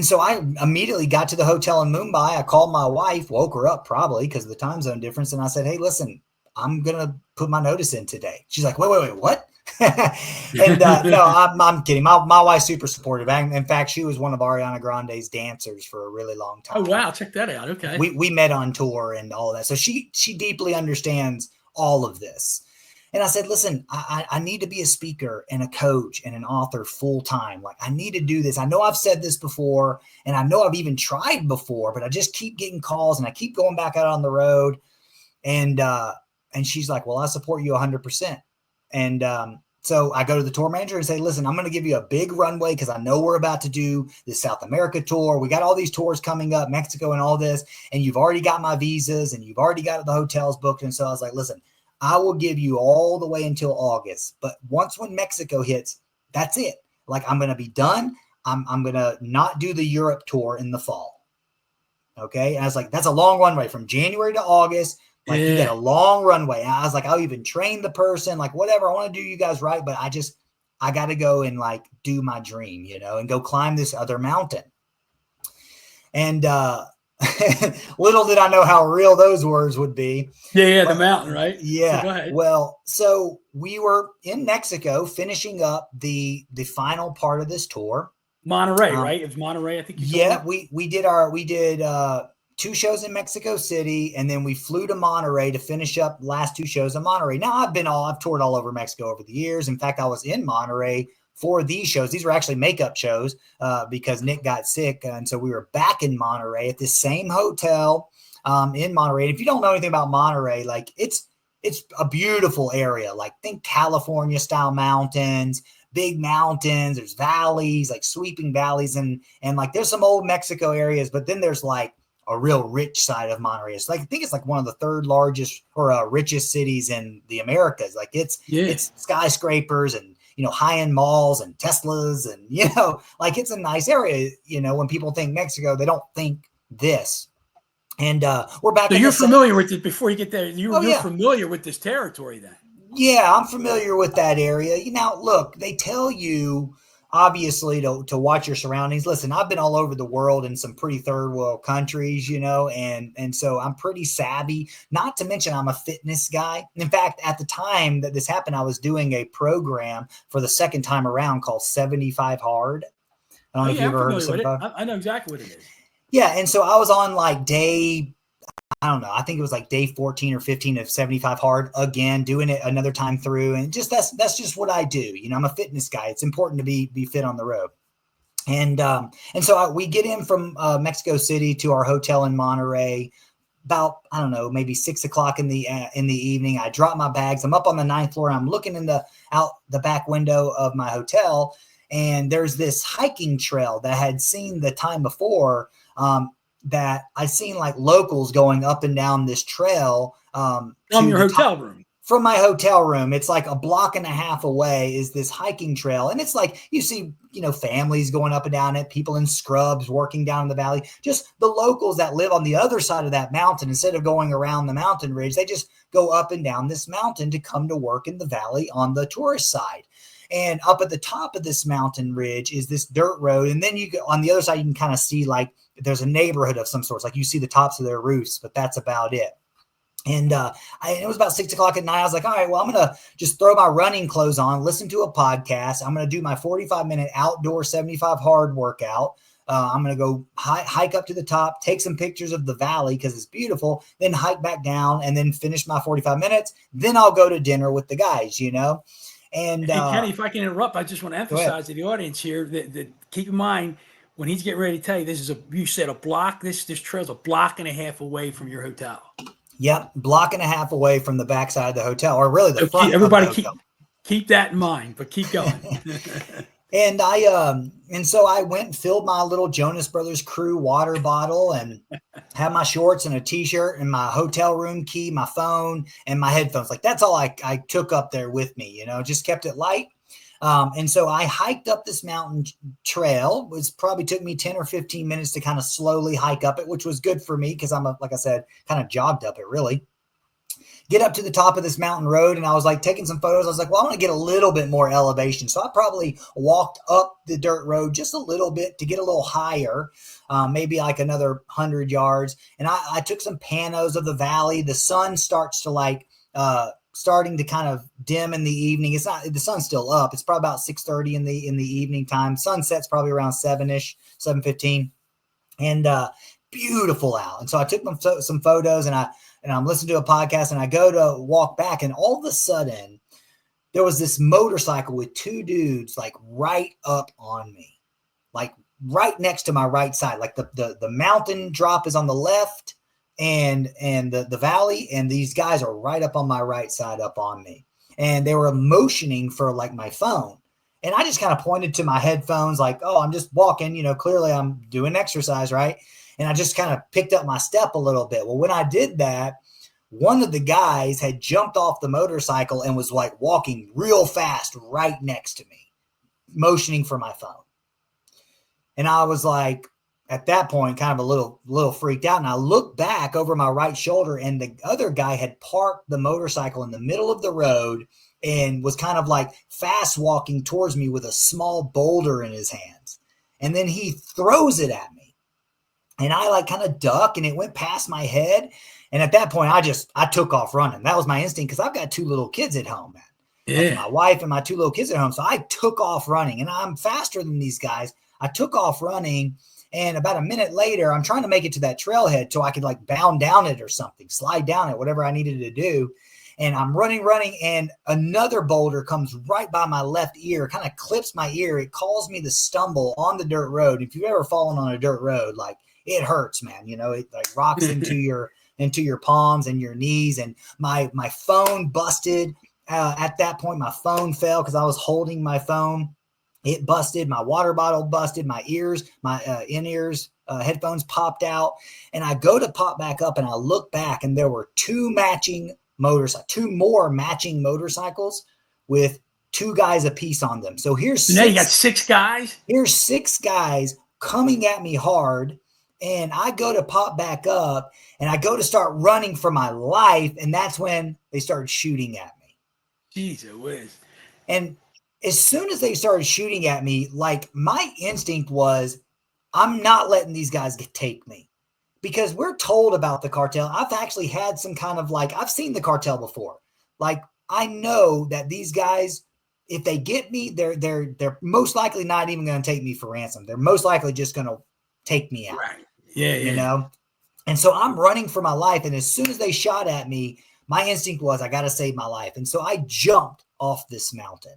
so I immediately got to the hotel in Mumbai. I called my wife, woke her up probably because of the time zone difference. And I said, hey, listen, I'm going to put my notice in today. She's like, wait, what? And no, I'm kidding. My wife's super supportive. In fact, she was one of Ariana Grande's dancers for a really long time. Oh, wow. Check that out. Okay. We met on tour and all of that. So she deeply understands all of this. And I said, listen, I need to be a speaker and a coach and an author full time. Like, I need to do this. I know I've said this before, and I know I've even tried before, but I just keep getting calls and I keep going back out on the road. And she's like, well, I support you 100%. And So I go to the tour manager and say, listen, I'm going to give you a big runway because I know we're about to do this South America tour. We got all these tours coming up, Mexico and all this, and you've already got my visas and you've already got the hotels booked. And so I was like, listen, I will give you all the way until August. But when Mexico hits, that's it. Like, I'm going to be done. I'm going to not do the Europe tour in the fall. Okay. And I was like, that's a long runway from January to August. Like, you got a long runway. And I was like, I'll even train the person, like, whatever. I want to do you guys right. But I got to go and like do my dream, you know, and go climb this other mountain. And little did I know how real those words would be. Yeah, the mountain, right? Yeah. So go ahead. Well, so we were in Mexico finishing up the final part of this tour. Monterey, right? It's Monterey, I think. We did 2 shows in Mexico City, and then we flew to Monterey to finish up last 2 shows in Monterey. Now I've toured all over Mexico over the years. In fact, I was in Monterey for these shows. These were actually makeup shows because Nick got sick. And so we were back in Monterey at this same hotel in Monterey. And if you don't know anything about Monterey, like it's a beautiful area. Like, think California style mountains, big mountains. There's valleys, like sweeping valleys. And like, there's some old Mexico areas, but then there's like a real rich side of Monterey. It's like, I think it's like one of the 3rd largest or richest cities in the Americas. Like, it's skyscrapers and, you know, high-end malls and Teslas and, you know, like, it's a nice area. You know, when people think Mexico, they don't think this. And we're back. So you're familiar with it before you get there. You're familiar with this territory then. Yeah, I'm familiar with that area. You know, look, they tell you obviously to watch your surroundings. Listen, I've been all over the world in some pretty 3rd world countries, you know, and so I'm pretty savvy. Not to mention I'm a fitness guy. In fact, at the time that this happened, I was doing a program for the 2nd time around called 75 Hard. I don't know if you've ever heard of 75. I know exactly what it is. Yeah, and so I was on like day, I don't know, I think it was like day 14 or 15 of 75 Hard, again, doing it another time through. And just that's just what I do. You know, I'm a fitness guy. It's important to be fit on the road. And so we get in from Mexico City to our hotel in Monterey about, I don't know, maybe 6 o'clock in the evening. I drop my bags. I'm up on the 9th floor. I'm looking out the back window of my hotel. And there's this hiking trail that I had seen the time before, that I seen like locals going up and down this trail. From your hotel room. From my hotel room. It's like a block and a half away is this hiking trail. And it's like, you see, you know, families going up and down it, people in scrubs working down in the valley, just the locals that live on the other side of that mountain. Instead of going around the mountain ridge, they just go up and down this mountain to come to work in the valley on the tourist side. And up at the top of this mountain ridge is this dirt road. And then on the other side, you can kind of see like there's a neighborhood of some sorts, like you see the tops of their roofs, but that's about it. And it was about 6 o'clock at night. I was like, all right, well, I'm going to just throw my running clothes on, listen to a podcast. I'm going to do my 45-minute outdoor 75 hard workout. I'm going to go hike up to the top, take some pictures of the valley because it's beautiful, then hike back down and then finish my 45 minutes. Then I'll go to dinner with the guys, you know. And Kenny, if I can interrupt, I just want to emphasize to the audience here that keep in mind when he's getting ready to tell you you said a block. This trail's a block and a half away from your hotel. Yep, block and a half away from the backside of the hotel, or really the front. Everybody keep that in mind, but keep going. And so I went and filled my little Jonas Brothers crew water bottle and had my shorts and a t-shirt and my hotel room key, my phone and my headphones. Like that's all I took up there with me, you know, just kept it light. And so I hiked up this mountain trail. It probably took me 10 or 15 minutes to kind of slowly hike up it, which was good for me because like I said, kind of jogged up it really. Get up to the top of this mountain road and I was like taking some photos. I was like, well, I want to get a little bit more elevation. So I probably walked up the dirt road just a little bit to get a little higher, maybe like another 100 yards. And I took some panos of the valley. The sun starts to starting to kind of dim in the evening. It's not, the sun's still up. It's probably about 6:30 in the evening time. Sunset's probably around 7-ish, 7:15 and beautiful out. And so I took some photos and I'm listening to a podcast and I go to walk back and all of a sudden there was this motorcycle with two dudes like right up on me, like right next to my right side. Like the mountain drop is on the left and the valley, and these guys are right up on my right side up on me. and they were motioning for like my phone. And I just kind of pointed to my headphones like, oh, I'm just walking, clearly I'm doing exercise, right? And I just kind of picked up my step a little bit. Well, when I did that, one of the guys had jumped off the motorcycle and was like walking real fast right next to me, motioning for my phone. And I was like, at that point, kind of a little freaked out. And I looked back over my right shoulder, and the other guy had parked the motorcycle in the middle of the road and was kind of like fast walking towards me with a small boulder in his hands. And then he throws it at me. And I like kind of duck, and it went past my head. And at that point, I took off running. That was my instinct, because I've got 2 little kids at home, man. Yeah. Like my wife and my 2 little kids at home. So I took off running, and I'm faster than these guys. I took off running, and about a minute later, I'm trying to make it to that trailhead so I could like bound down it or something, slide down it, whatever I needed to do. And I'm running, and another boulder comes right by my left ear, kind of clips my ear. It calls me to stumble on the dirt road. If you've ever fallen on a dirt road, like it hurts, man. It like rocks into your palms and your knees. And my phone busted. At that point, my phone fell because I was holding my phone. It busted. My water bottle busted. My ears, my in-ears, headphones popped out. And I go to pop back up, and I look back, and there were 2 more matching motorcycles with 2 guys apiece on them. So now you got 6 guys. Here's 6 guys coming at me hard. And I go to pop back up, and I go to start running for my life. And that's when they started shooting at me. Jesus whiz. And as soon as they started shooting at me, like my instinct was, I'm not letting these guys take me, because we're told about the cartel. I've actually had some kind of like, I've seen the cartel before. Like I know that these guys, if they get me, they're most likely not even going to take me for ransom. They're most likely just going to take me out. Right. Yeah. And so I'm running for my life. And as soon as they shot at me, my instinct was, I got to save my life. And so I jumped off this mountain.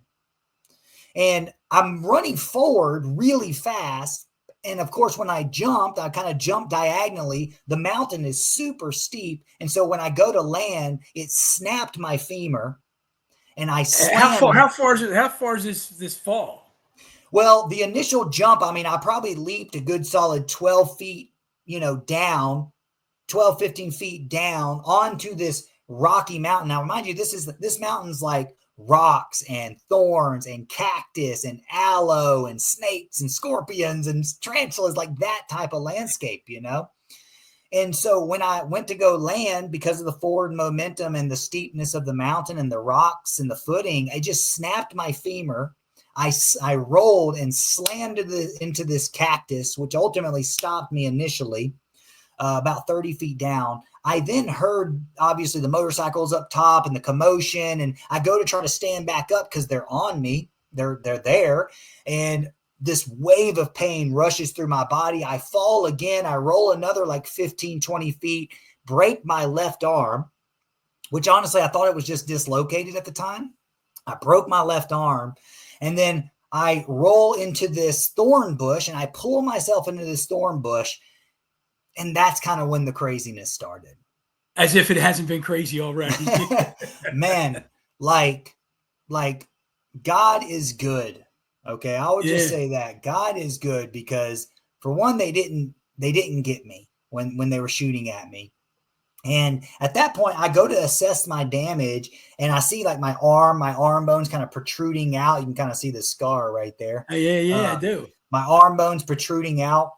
And I'm running forward really fast. And of course, when I jumped, I kind of jumped diagonally. The mountain is super steep. And so when I go to land, it snapped my femur. And I slammed. How far is this fall? Well, the initial jump, I mean, I probably leaped a good solid 12 feet, down, 12, 15 feet down onto this rocky mountain. Now, mind you, this mountain's like rocks and thorns and cactus and aloe and snakes and scorpions and tarantulas, like that type of landscape, And so when I went to go land, because of the forward momentum and the steepness of the mountain and the rocks and the footing, I just snapped my femur. I rolled and slammed into this cactus, which ultimately stopped me initially, about 30 feet down. I then heard, obviously, the motorcycles up top and the commotion, and I go to try to stand back up because they're on me. They're there, and this wave of pain rushes through my body. I fall again. I roll another like 15, 20 feet, break my left arm, which honestly, I thought it was just dislocated at the time. I broke my left arm, and then I roll into this thorn bush, and I pull myself into this thorn bush. And that's kind of when the craziness started. As if it hasn't been crazy already. Man, like God is good. Okay. I would just say that God is good, because for one, they didn't get me when they were shooting at me. And at that point, I go to assess my damage, and I see like my arm bones kind of protruding out. You can kind of see the scar right there. Yeah, I do. My arm bones protruding out.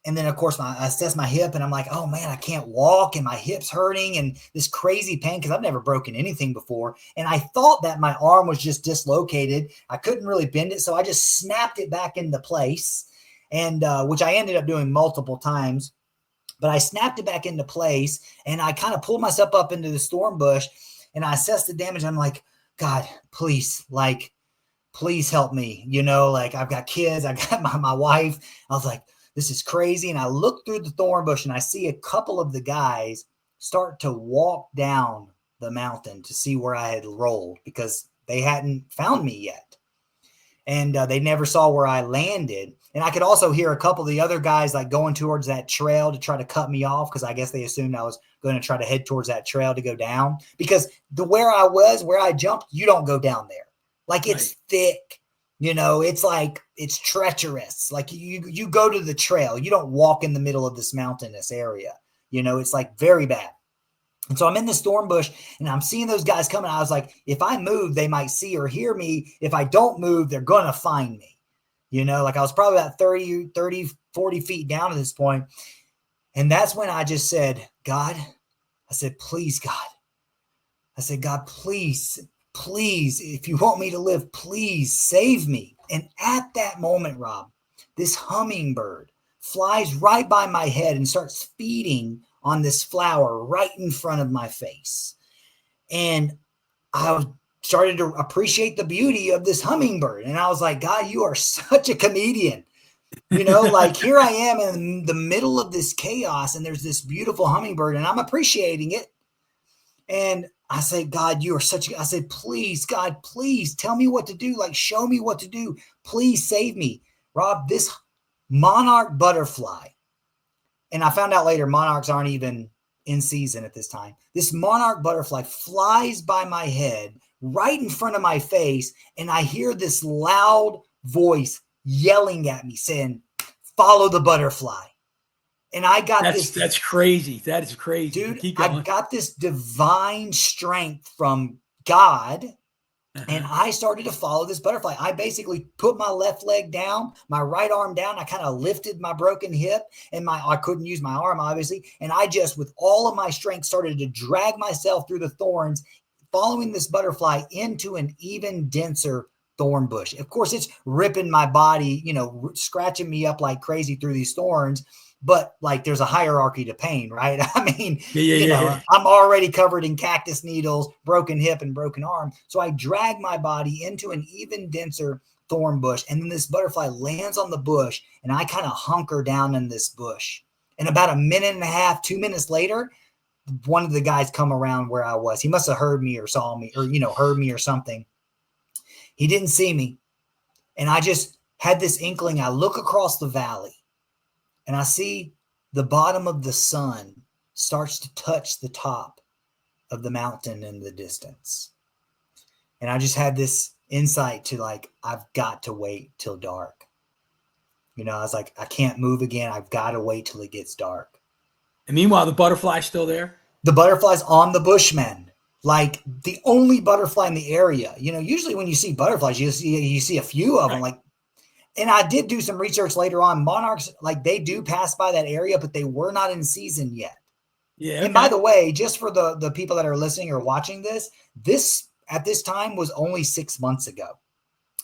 And then, of course, I assess my hip, and I'm like, oh, man, I can't walk, and my hip's hurting, and this crazy pain, because I've never broken anything before. And I thought that my arm was just dislocated. I couldn't really bend it, so I just snapped it back into place, and which I ended up doing multiple times. But I snapped it back into place, and I kind of pulled myself up into the storm bush, and I assessed the damage. I'm like, God, please help me. Like I've got kids. I got my wife. I was like, this is crazy. And I look through the thorn bush, and I see a couple of the guys start to walk down the mountain to see where I had rolled, because they hadn't found me yet. and they never saw where I landed. And I could also hear a couple of the other guys like going towards that trail to try to cut me off, because I guess they assumed I was going to try to head towards that trail to go down, because where I jumped, you don't go down there. Like, it's thick, it's like, it's treacherous. Like, you go to the trail, you don't walk in the middle of this mountainous area. It's like very bad. And so I'm in this thorn bush and I'm seeing those guys coming. I was like, if I move, they might see or hear me. If I don't move, they're going to find me. Like I was probably about 30, 40 feet down at this point. And that's when I just said, God, I said, please, God. I said, God, please, if you want me to live, please save me. And at that moment, Rob, this hummingbird flies right by my head and starts feeding on this flower right in front of my face. And I started to appreciate the beauty of this hummingbird. And I was like, God, you are such a comedian. Like, here I am in the middle of this chaos, and there's this beautiful hummingbird, and I'm appreciating it. And I said, God, you are I said, please, God, please tell me what to do. Like, show me what to do. Please save me. Rob, this monarch butterfly, and I found out later, monarchs aren't even in season at this time. This monarch butterfly flies by my head right in front of my face, and I hear this loud voice yelling at me saying, follow the butterfly. And I got that's crazy. That is crazy. Dude, I got this divine strength from God. And I started to follow this butterfly. I basically put my left leg down, my right arm down. I kind of lifted my broken hip, and I couldn't use my arm, obviously. And I just, with all of my strength, started to drag myself through the thorns, following this butterfly into an even denser thorn bush. Of course, it's ripping my body, scratching me up like crazy through these thorns. But like, there's a hierarchy to pain, right? I mean, I'm already covered in cactus needles, broken hip and broken arm. So I drag my body into an even denser thorn bush. And then this butterfly lands on the bush, and I kind of hunker down in this bush. And about a minute and a half, 2 minutes later, one of the guys come around where I was. He must have heard me or saw me, or, heard me or something. He didn't see me. And I just had this inkling. I look across the valley, and I see the bottom of the sun starts to touch the top of the mountain in the distance. And I just had this insight to, like, I've got to wait till dark. I was like, I can't move again. I've got to wait till it gets dark. And meanwhile, the butterfly's still there? The butterfly's on the Bushman. Like, the only butterfly in the area. Usually when you see butterflies, you see a few of them. Like, and I did do some research later on. Monarchs, like, they do pass by that area, but they were not in season yet. Yeah. Okay. And by the way, just for the people that are listening or watching this at this time was only 6 months ago.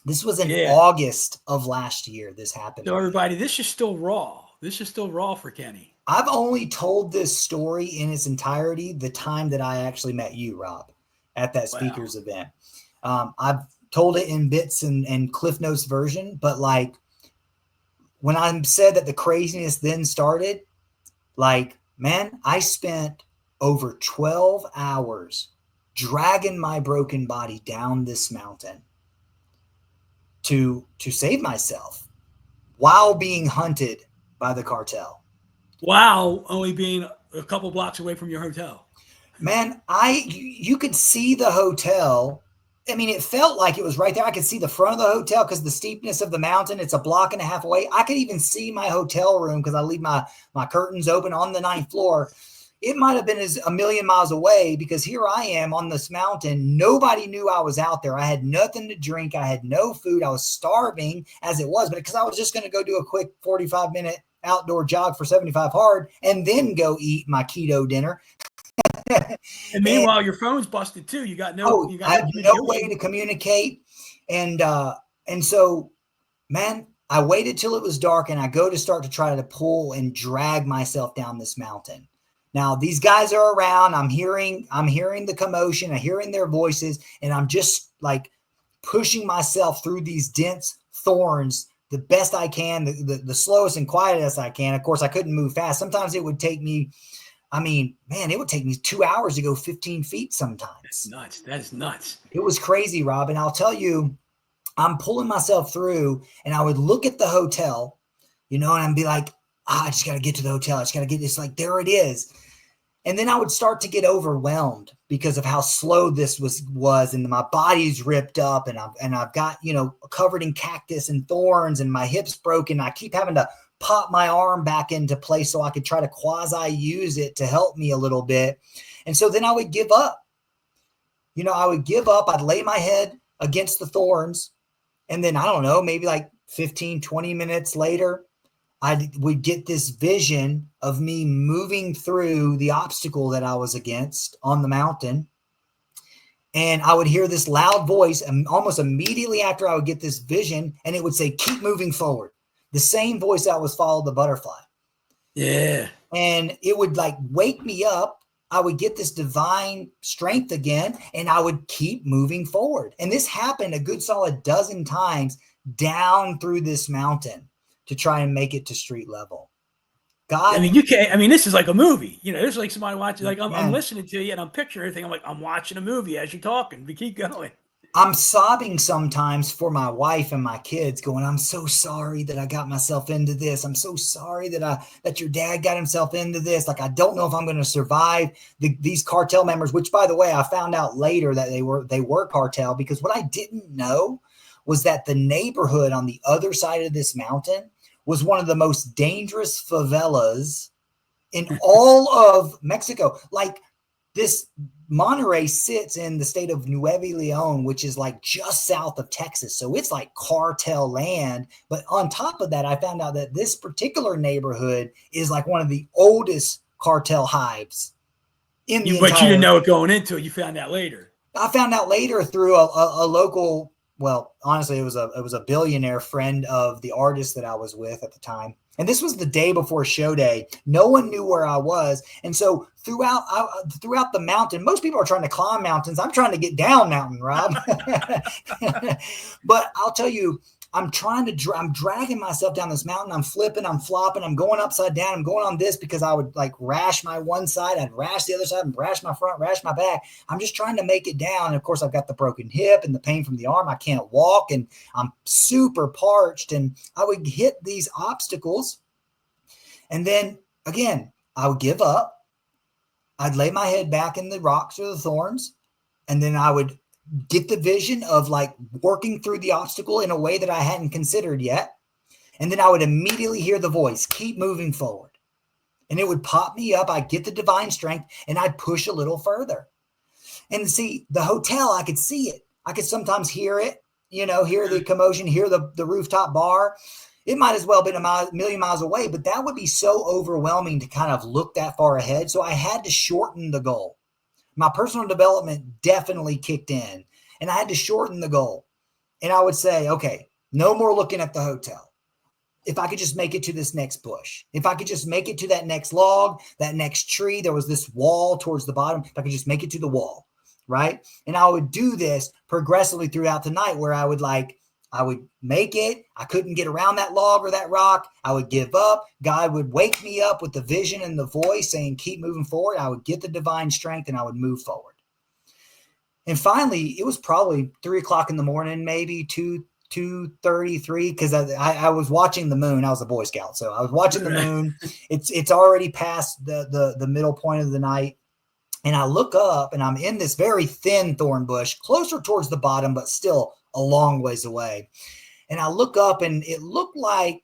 This was in August of last year. This happened. So everybody, this is still raw. This is still raw for Kenny. I've only told this story in its entirety the time that I actually met you, Rob, at that speaker's event. I've told it in bits and Cliff Notes version, but like, when I said that the craziness then started, like, man, I spent over 12 hours dragging my broken body down this mountain to save myself while being hunted by the cartel. Wow, only being a couple blocks away from your hotel. Man, you could see the hotel. I mean, it felt like it was right there. I could see the front of the hotel because the steepness of the mountain, it's a block and a half away. I could even see my hotel room because I leave my curtains open on the 9th floor. It might have been as a million miles away, because here I am on this mountain. Nobody knew I was out there. I had nothing to drink. I had no food. I was starving as it was, but because I was just going to go do a quick 45-minute outdoor jog for 75 hard and then go eat my keto dinner. And meanwhile, your phone's busted too. You got no way to communicate. And so, man, I waited till it was dark, and I go to start to try to pull and drag myself down this mountain. Now, these guys are around. I'm hearing the commotion. I'm hearing their voices, and I'm just like pushing myself through these dense thorns the best I can, the slowest and quietest I can. Of course, I couldn't move fast. Sometimes it would take me, it would take me 2 hours to go 15 feet sometimes. That's nuts. That is nuts. It was crazy, Rob. And I'll tell you, I'm pulling myself through, and I would look at the hotel, and I'd be like, I just got to get to the hotel. I just got to get this, like, there it is. And then I would start to get overwhelmed because of how slow this was, and my body's ripped up, and I've got, covered in cactus and thorns, and my hip's broken. I keep having to pop my arm back into place so I could try to quasi use it to help me a little bit. And so then I would give up. I would give up. I'd lay my head against the thorns. And then, I don't know, maybe like 15, 20 minutes later, I would get this vision of me moving through the obstacle that I was against on the mountain. And I would hear this loud voice, and almost immediately after I would get this vision, and it would say, keep moving forward. The same voice that was follow the butterfly. Yeah. And it would like wake me up. I would get this divine strength again, and I would keep moving forward. And this happened a good solid dozen times down through this mountain to try and make it to street level. God, I mean, you can't. I mean, this is like a movie. There's like somebody watching. Like I'm listening to you, and I'm picturing everything. I'm like, I'm watching a movie as you're talking. We keep going. I'm sobbing sometimes for my wife and my kids, going, I'm so sorry that I got myself into this. I'm so sorry that your dad got himself into this. Like, I don't know if I'm going to survive these cartel members, which, by the way, I found out later that they were cartel, because what I didn't know was that the neighborhood on the other side of this mountain was one of the most dangerous favelas in all of Mexico. Like, this Monterrey sits in the state of Nuevo Leon, which is like just south of Texas. So it's like cartel land. But on top of that, I found out that this particular neighborhood is like one of the oldest cartel hives in the But you didn't know it going into it. You found out later. I found out later through a local, well, honestly, it was a billionaire friend of the artist that I was with at the time. And this was the day before show day. No one knew where I was. And so throughout the mountain, most people are trying to climb mountains. I'm trying to get down mountain, Rob. But I'll tell you, I'm dragging myself down this mountain. I'm flipping, I'm flopping, I'm going upside down. I'm going on this because I would like rash my one side. I'd rash the other side and rash my front, rash my back. I'm just trying to make it down. And of course, I've got the broken hip and the pain from the arm. I can't walk, and I'm super parched. And I would hit these obstacles. And then again, I would give up. I'd lay my head back in the rocks or the thorns. And then I would get the vision of like working through the obstacle in a way that I hadn't considered yet. And then I would immediately hear the voice, keep moving forward. And it would pop me up. I'd get the divine strength, and I'd push a little further. And see, the hotel, I could see it. I could sometimes hear it, hear the commotion, hear the rooftop bar. It might as well have been a million miles away, but that would be so overwhelming to kind of look that far ahead. So I had to shorten the goal. My personal development definitely kicked in, and I had to shorten the goal. And I would say, okay, no more looking at the hotel. If I could just make it to this next bush, if I could just make it to that next log, that next tree, there was this wall towards the bottom. If I could just make it to the wall, right? And I would do this progressively throughout the night, where I would make it. I couldn't get around that log or that rock. I would give up. God would wake me up with the vision and the voice saying, keep moving forward. I would get the divine strength, and I would move forward. And finally, it was probably 3 o'clock in the morning, maybe 2:33, because I was watching the moon. I was a Boy Scout, so I was watching the moon. It's already past the middle point of the night. And I look up, and I'm in this very thin thorn bush, closer towards the bottom, but still a long ways away. And I look up, and it looked like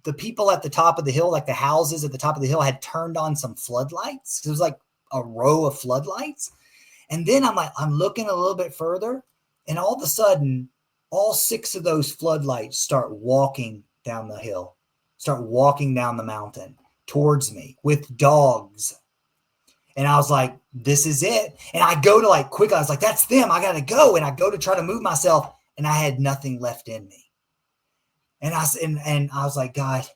the people at the top of the hill, like the houses at the top of the hill, had turned on some floodlights. It was like a row of floodlights. And then I'm looking a little bit further, and all of a sudden, all 6 of those floodlights start walking down the hill, start walking down the mountain towards me with dogs. And I was like, this is it. And I go to like quickly, I was like, that's them. I got to go. And I go to try to move myself, and I had nothing left in me. And I was like, God,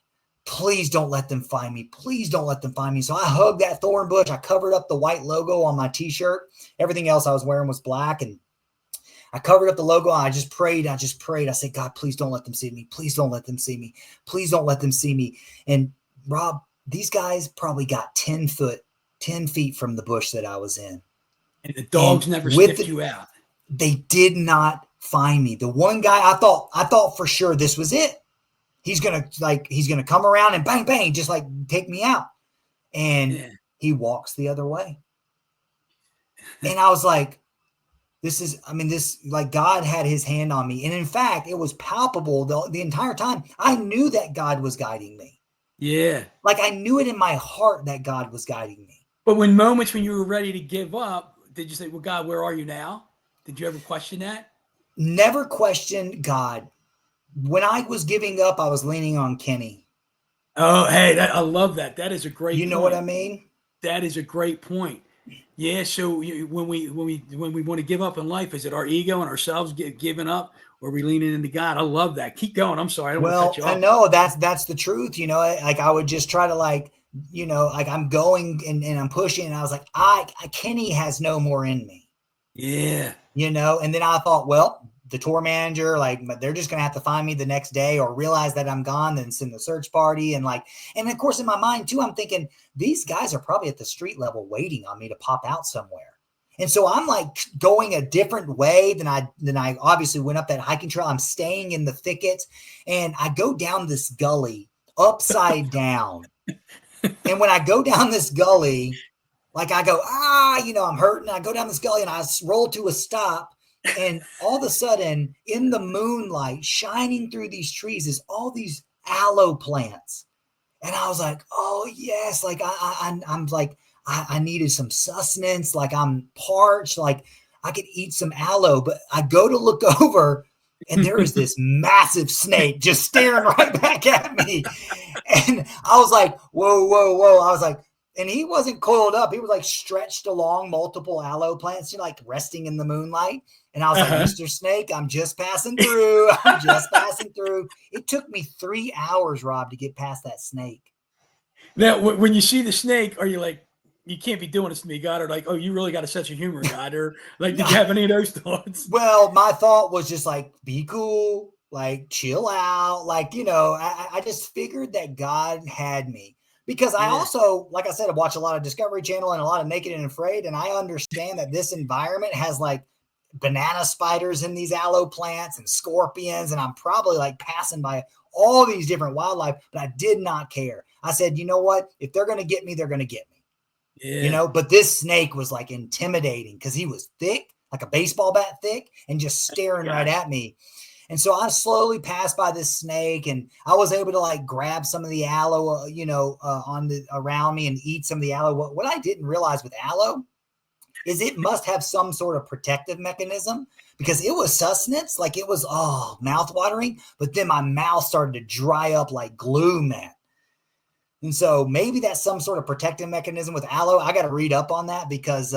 please don't let them find me. Please don't let them find me. So I hugged that thorn bush. I covered up the white logo on my t-shirt. Everything else I was wearing was black. And I covered up the logo. And I just prayed. I said, God, please don't let them see me. Please don't let them see me. Please don't let them see me. And Rob, these guys probably got 10 feet from the bush that I was in. And the dogs never sniffed you out. They did not find me. The one guy I thought for sure this was it. He's gonna come around and bang, bang, just like take me out. And he walks the other way. And I was like, this like God had his hand on me. And in fact, it was palpable the entire time. I knew that God was guiding me. Yeah. Like I knew it in my heart that God was guiding me. But when you were ready to give up, did you say, well, God, where are you now? Did you ever question that? Never questioned God. When I was giving up, I was leaning on Kenny. Oh, hey, I love that. That is a great point. You know what I mean? That is a great point. Yeah. So when we want to give up in life, is it our ego and ourselves giving up, or are we leaning into God? I love that. Keep going. I'm sorry. I don't want to cut you off. I know that's the truth. You know, like I would just try to like I'm going and I'm pushing, and I was like, Kenny has no more in me. Yeah. You know, and then I thought, well, the tour manager, like they're just going to have to find me the next day or realize that I'm gone, then send the search party. And of course in my mind too, I'm thinking these guys are probably at the street level waiting on me to pop out somewhere. And so I'm like going a different way than I obviously went up that hiking trail. I'm staying in the thickets, and I go down this gully upside down. And when I go down this gully, like I go, I'm hurting. I go down this gully and I roll to a stop. And all of a sudden, in the moonlight, shining through these trees, is all these aloe plants. And I was like, oh yes, like I'm like I needed some sustenance, like I'm parched, like I could eat some aloe. But I go to look over, and there is this massive snake just staring right back at me. And I was like, whoa. I was like, and he wasn't coiled up. He was like stretched along multiple aloe plants, like resting in the moonlight. And I was like, Mr. Snake, I'm just passing through. I'm just passing through. It took me 3 hours, Rob, to get past that snake. Now, when you see the snake, are you like, you can't be doing this to me, God? Or like, oh, you really got a sense of humor, God? Or like, did you have any of those thoughts? Well, my thought was just like, be cool, like chill out. Like, I just figured that God had me. Because I also, like I said, I watch a lot of Discovery Channel and a lot of Naked and Afraid. And I understand that this environment has like banana spiders in these aloe plants and scorpions. And I'm probably like passing by all these different wildlife, but I did not care. I said, you know what? If they're going to get me, they're going to get me. Yeah. But this snake was like intimidating because he was thick, like a baseball bat thick, and just staring right at me. And so I slowly passed by this snake, and I was able to like grab some of the aloe, around me and eat some of the aloe. What I didn't realize with aloe is it must have some sort of protective mechanism, because it was sustenance, like it was mouth watering, but then my mouth started to dry up like glue, man. And so maybe that's some sort of protective mechanism with aloe. I got to read up on that because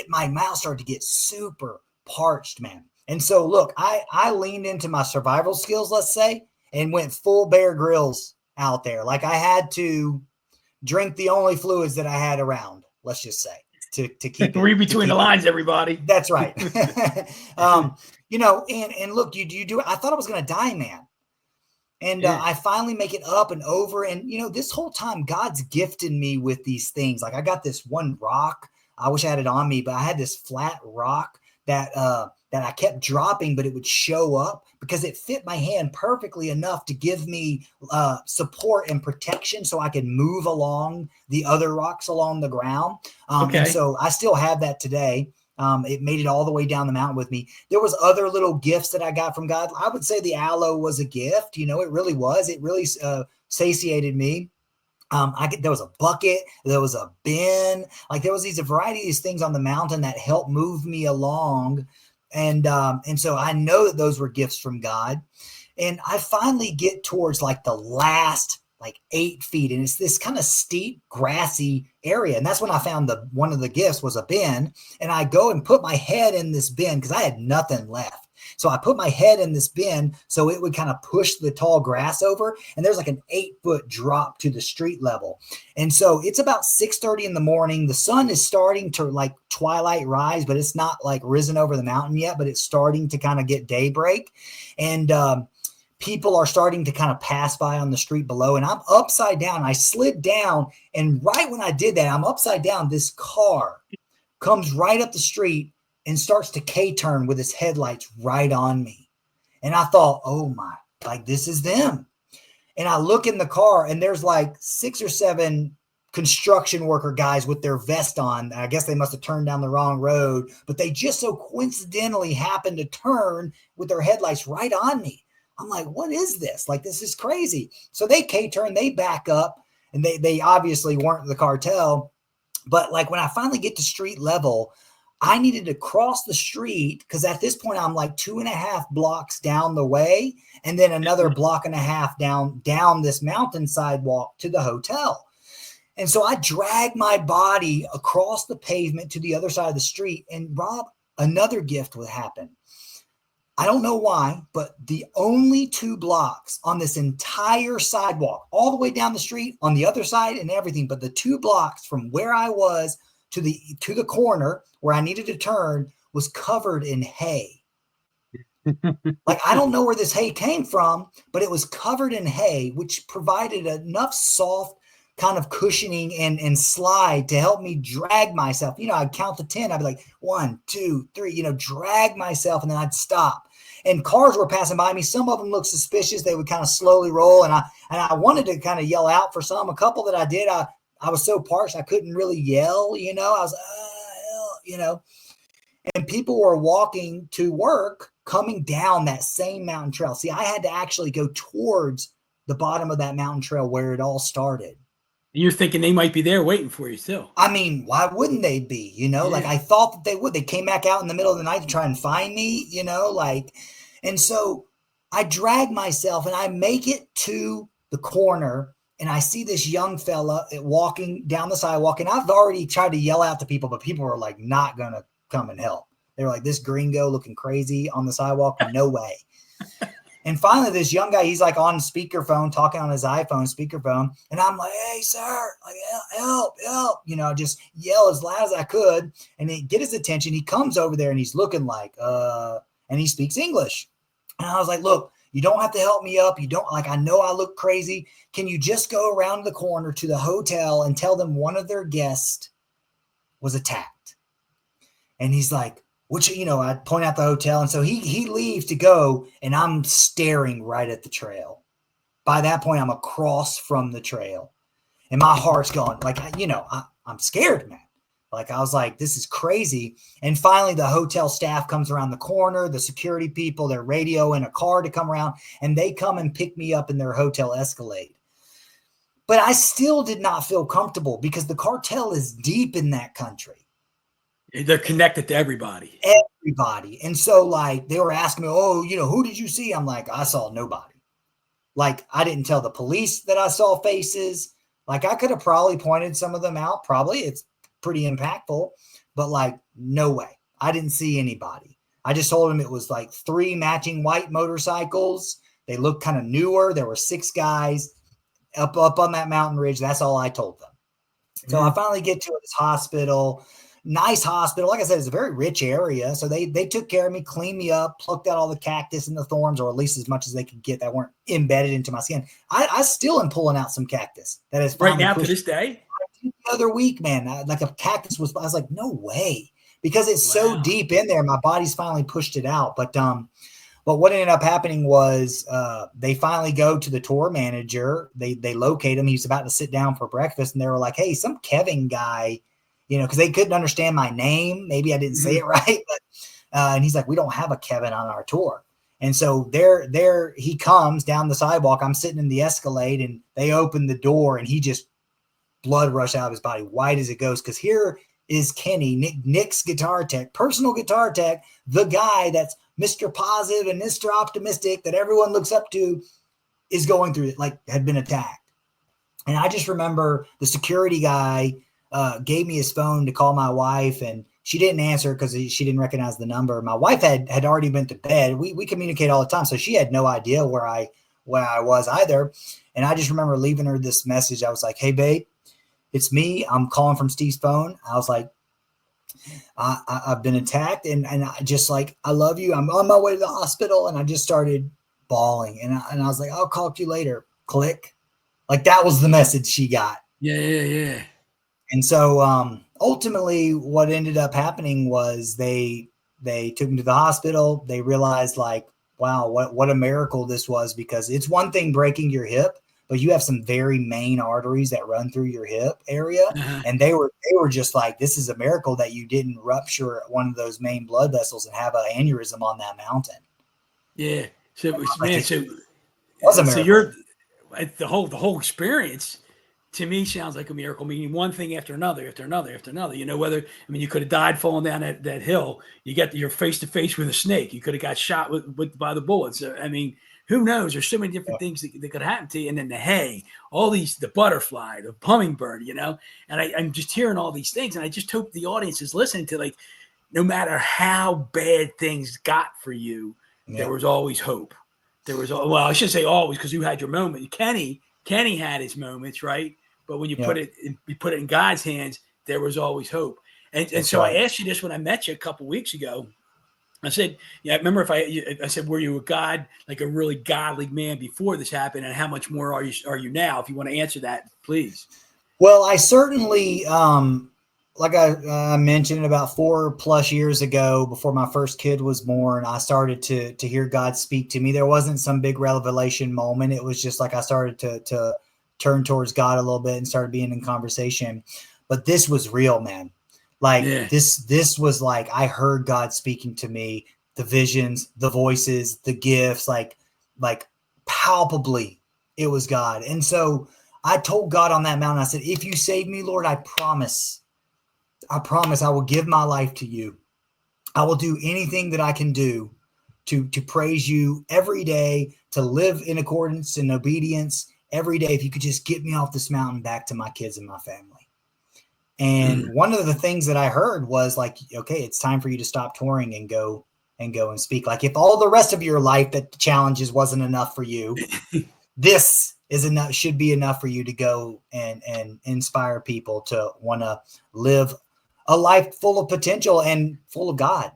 my mouth started to get super parched, man. And so, look, I leaned into my survival skills, let's say, and went full Bear Grylls out there. Like I had to drink the only fluids that I had around, let's just say, to keep read between the lines, everybody. That's right. And look, you do. I thought I was going to die, man. And I finally make it up and over. And, this whole time, God's gifted me with these things. Like I got this one rock. I wish I had it on me, but I had this flat rock that I kept dropping, but it would show up because it fit my hand perfectly enough to give me support and protection so I could move along the other rocks along the ground. And so I still have that today. It made it all the way down the mountain with me. There was other little gifts that I got from God. I would say the aloe was a gift. It really was. It really satiated me. There was a bucket, there was a bin, like there was a variety of these things on the mountain that helped move me along. And so I know that those were gifts from God. And I finally get towards like the last like 8 feet, and it's this kind of steep, grassy area. And that's when I found one of the gifts was a bin. And I go and put my head in this bin because I had nothing left. So I put my head in this bin so it would kind of push the tall grass over. And there's like an 8-foot drop to the street level. And so it's about 6:30 in the morning. The sun is starting to like twilight rise, but it's not like risen over the mountain yet, but it's starting to kind of get daybreak. And people are starting to kind of pass by on the street below. And I'm upside down. I slid down. And right when I did that, I'm upside down. This car comes right up the street and starts to K-turn with his headlights right on me. And I thought, oh my, like this is them. And I look in the car and there's like 6 or 7 construction worker guys with their vest on. I guess they must have turned down the wrong road, but they just so coincidentally happened to turn with their headlights right on me. I'm like, what is this? Like, this is crazy. So they K-turn, they back up, and they obviously weren't the cartel. But like when I finally get to street level, I needed to cross the street because at this point I'm like 2.5 blocks down the way, and then another block and a half down this mountain sidewalk to the hotel. And so I dragged my body across the pavement to the other side of the street. And Rob, another gift would happen. I don't know why, but the only 2 blocks on this entire sidewalk, all the way down the street on the other side and everything, but the 2 blocks from where I was to the corner where I needed to turn was covered in hay. Like, I don't know where this hay came from, but it was covered in hay, which provided enough soft kind of cushioning and slide to help me drag myself. You know, I'd count to 10. I'd be like 1, 2, 3, you know, drag myself, and then I'd stop. And cars were passing by me. Some of them looked suspicious. They would kind of slowly roll. And I wanted to kind of yell out for some. A couple that I did, I was so parched I couldn't really yell, you know. I was, you know. And people were walking to work coming down that same mountain trail. See, I had to actually go towards the bottom of that mountain trail where it all started. And you're thinking they might be there waiting for you still. I mean, why wouldn't they be? You know, like I thought that they would. They came back out in the middle of the night to try and find me, you know, like, and so I drag myself and I make it to the corner, and I see this young fella walking down the sidewalk, and I've already tried to yell out to people, but people were like not going to come and help. They were like, this gringo looking crazy on the sidewalk. No way. And finally, this young guy, he's like on speakerphone, talking on his iPhone speakerphone. And I'm like, hey, sir, like, help, you know, just yell as loud as I could and get his attention. He comes over there and he's looking like, and he speaks English. And I was like, look, you don't have to help me up. You don't, like, I know I look crazy. Can you just go around the corner to the hotel and tell them one of their guests was attacked? And he's like, which, you know, I point out the hotel. And so he leaves to go, and I'm staring right at the trail. By that point, I'm across from the trail, and my heart's going like, you know, I'm scared, man. Like, I was like, this is crazy. And finally, the hotel staff comes around the corner, the security people, their radio in a car to come around, and they come and pick me up in their hotel Escalade. But I still did not feel comfortable because the cartel is deep in that country. They're connected to everybody. And so, like, they were asking me, oh, you know, who did you see? I'm like, I saw nobody. Like, I didn't tell the police that I saw faces. Like, I could have probably pointed some of them out. Probably. It's pretty impactful. But, like, no way. I didn't see anybody. I just told them it was, like, 3 matching white motorcycles. They looked kind of newer. There were 6 guys up on that mountain ridge. That's all I told them. So I finally get to this hospital. Nice hospital. Like I said, it's a very rich area. So they took care of me, cleaned me up, plucked out all the cactus and the thorns, or at least as much as they could get that weren't embedded into my skin. I still am pulling out some cactus that is right now to this day. The other week, man, like a cactus I was like, no way, because it's so deep in there. My body's finally pushed it out. But what ended up happening was they finally go to the tour manager. They locate him. He's about to sit down for breakfast, and they were like, hey, some Kevin guy, you know, because they couldn't understand my name. Maybe I didn't say it right. But, and he's like, we don't have a Kevin on our tour. And so there he comes down the sidewalk. I'm sitting in the Escalade, and they open the door, and he just blood rushed out of his body, white as it goes. Because here is Kenny, Nick's guitar tech, personal guitar tech, the guy that's Mr. Positive and Mr. Optimistic that everyone looks up to, is going through it, like had been attacked. And I just remember the security guy gave me his phone to call my wife, and she didn't answer because she didn't recognize the number. My wife had already been to bed. We communicate all the time, so she had no idea where I was either. And I just remember leaving her this message. I was like, hey, babe, it's me. I'm calling from Steve's phone. I was like, I've been attacked, and I just like, I love you. I'm on my way to the hospital. And I just started bawling, and I was like, I'll call you later. Click. Like, that was the message she got. Yeah. And so ultimately what ended up happening was they they took him to the hospital. They realized like, wow, what a miracle this was, because it's one thing breaking your hip, but you have some very main arteries that run through your hip area. Uh-huh. And they were just like, this is a miracle that you didn't rupture one of those main blood vessels and have an aneurysm on that mountain. Yeah. So it was, Like, man, it was a so miracle. you're the whole experience to me sounds like a miracle, meaning one thing after another, after another, after another. You know, whether, I mean, you could have died falling down that hill. You're face to face with a snake. You could have got shot by the bullets. So, I mean, who knows? There's so many different things that could happen to you. And then the hay, the butterfly, the hummingbird, you know, and I'm just hearing all these things. And I just hope the audience is listening to, like, no matter how bad things got for you, there was always hope. There was, well, I should say always, because you had your moment. Kenny had his moments, right? But when you put it in God's hands, there was always hope. And so right. I asked you this when I met you a couple of weeks ago. I said, yeah, I remember I said, were you a God, like a really godly man before this happened, and how much more are you now? If you want to answer that, please. Well, I certainly, like I mentioned, about 4+ years ago, before my first kid was born, I started to hear God speak to me. There wasn't some big revelation moment. It was just like I started to turn towards God a little bit and started being in conversation. But this was real, man. Like this was like, I heard God speaking to me, the visions, the voices, the gifts, like palpably it was God. And so I told God on that mountain, I said, if you save me, Lord, I promise I will give my life to you. I will do anything that I can do to praise you every day, to live in accordance and obedience every day. If you could just get me off this mountain back to my kids and my family. And one of the things that I heard was like, okay, it's time for you to stop touring and go and speak. Like, if all the rest of your life, that challenges wasn't enough for you, this is enough, should be enough for you to go and inspire people to want to live a life full of potential and full of God.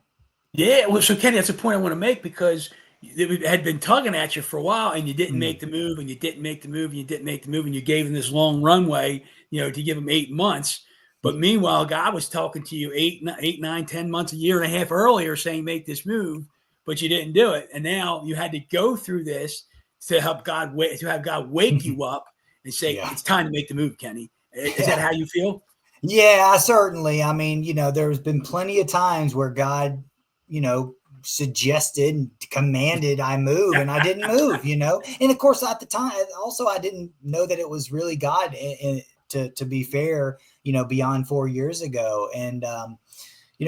Yeah. Well, so Kenny, that's a point I want to make, because it had been tugging at you for a while, and you didn't make the move, and you didn't make the move, and you didn't make the move, and you gave them this long runway, to give them 8 months. But meanwhile, God was talking to you 8, 9, 10 months, a year and a half earlier, saying, make this move, but you didn't do it. And now you had to go through this to have God wake you up and say, it's time to make the move, Kenny. Is that how you feel? Yeah, certainly. I mean, there's been plenty of times where God, suggested and commanded I move, and I didn't move, And of course, at the time, also, I didn't know that it was really God, to be fair, beyond 4 years ago. And,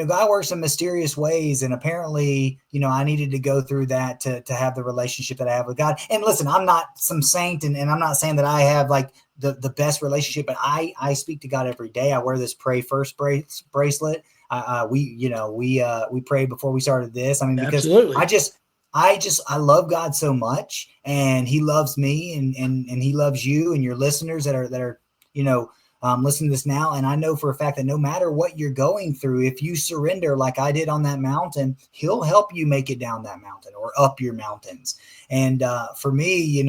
God works in mysterious ways. And apparently, I needed to go through that to have the relationship that I have with God. And listen, I'm not some saint, and I'm not saying that I have like the best relationship, but I speak to God every day. I wear this Pray First bracelet. We prayed before we started this. I mean, because absolutely. I love God so much, and he loves me, and he loves you and your listeners that are, listening to this now. And I know for a fact that no matter what you're going through, if you surrender like I did on that mountain, he'll help you make it down that mountain or up your mountains. And for me,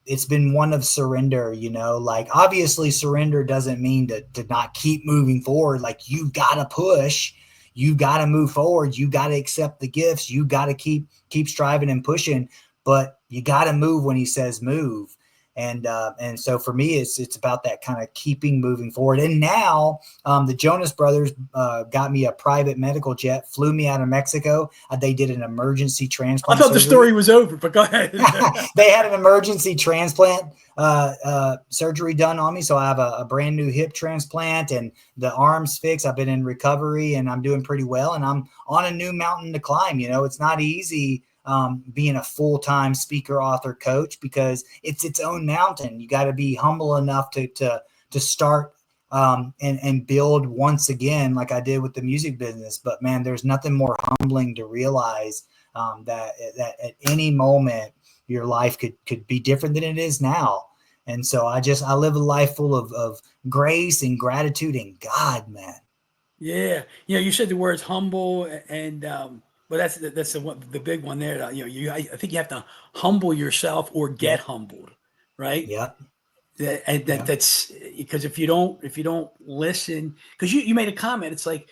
it's been one of surrender, like obviously surrender doesn't mean to not keep moving forward. Like, you've got to push, you've got to move forward, you got to accept the gifts, you got to keep striving and pushing, but you got to move when he says move. And so for me, it's about that kind of keeping moving forward. And now the Jonas Brothers got me a private medical jet, flew me out of Mexico. They did an emergency transplant. I thought the story was over, but go ahead. They had an emergency transplant surgery done on me. So I have a brand new hip transplant, and the arm's fixed. I've been in recovery, and I'm doing pretty well. And I'm on a new mountain to climb. It's not easy being a full-time speaker, author, coach, because it's its own mountain. You got to be humble enough to start and build once again, like I did with the music business. But man, there's nothing more humbling to realize that at any moment your life could be different than it is now. And so I live a life full of grace and gratitude and God, man. Yeah. You said the words humble, and but that's the big one there. I think you have to humble yourself or get humbled, right? Yeah. That's because if you don't listen, because you made a comment, it's like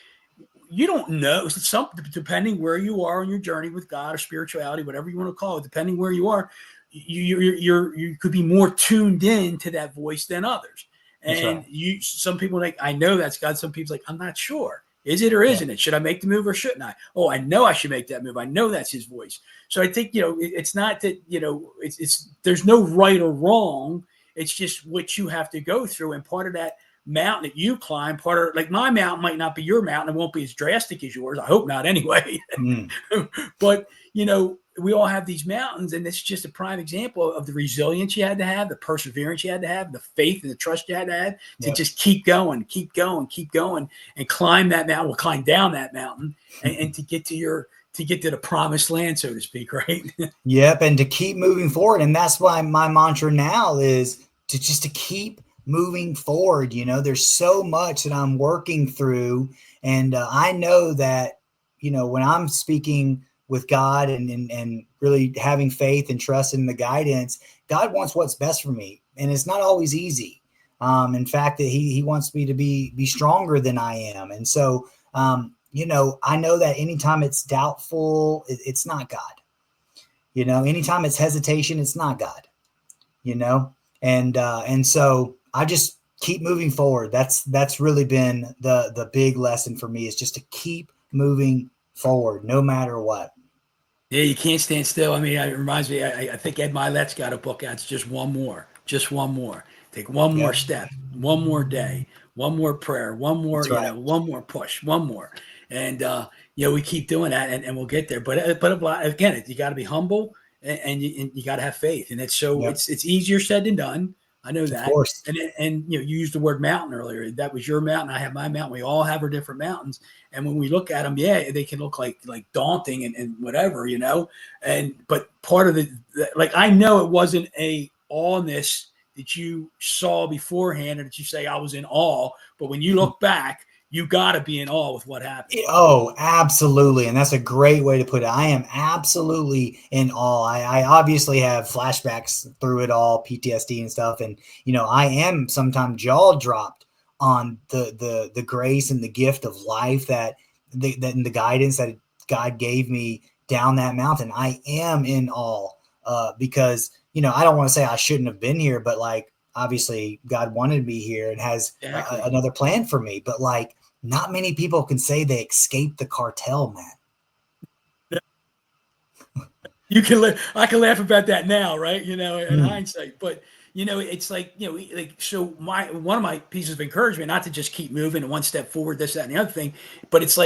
you don't know. Some, depending where you are on your journey with God or spirituality, whatever you want to call it, depending where you are, you could be more tuned in to that voice than others. And some people like, I know that's God. Some people's like, I'm not sure. Is it or isn't it? Should I make the move or shouldn't I? Oh, I know I should make that move. I know that's his voice. So I think, it's not that, it's there's no right or wrong. It's just what you have to go through. And part of that mountain that you climb, part of, like, my mountain might not be your mountain. It won't be as drastic as yours. I hope not anyway. But, we all have these mountains, and it's just a prime example of the resilience you had to have, the perseverance you had to have, the faith and the trust you had to have to just keep going, and climb that mountain. We'll climb down that mountain and to get to the promised land, so to speak, right? Yep. And to keep moving forward. And that's why my mantra now is to keep moving forward. There's so much that I'm working through. And I know that, when I'm speaking with God and really having faith and trust in the guidance, God wants what's best for me. And it's not always easy. In fact, that he wants me to be stronger than I am. And so, I know that anytime it's doubtful, it's not God. Anytime it's hesitation, it's not God. And so I just keep moving forward. That's really been the big lesson for me, is just to keep moving forward no matter what. Yeah, you can't stand still. I mean, it reminds me, I think Ed Milet's got a book out. It's just one more. Take one more step, one more day, one more prayer, one more, one more push, one more. And, we keep doing that, and we'll get there. But again, you got to be humble, and you got to have faith. And it's easier said than done. I know that. Of course. And you used the word mountain earlier. That was your mountain. I have my mountain. We all have our different mountains. And when we look at them, they can look like daunting and whatever, but part of I know it wasn't a awness that you saw beforehand, or that you say I was in awe. But when you look back, you got to be in awe with what happened. Oh, absolutely. And that's a great way to put it. I am absolutely in awe. I obviously have flashbacks through it all, PTSD and stuff. And, I am sometimes jaw dropped on the grace and the gift of life that the guidance that God gave me down that mountain. I am in awe because, I don't want to say I shouldn't have been here, but obviously God wanted me here and has another plan for me. But not many people can say they escaped the cartel, man. I can laugh about that now, right? In hindsight, but it's so one of my pieces of encouragement, not to just keep moving one step forward, this, that, and the other thing, but it's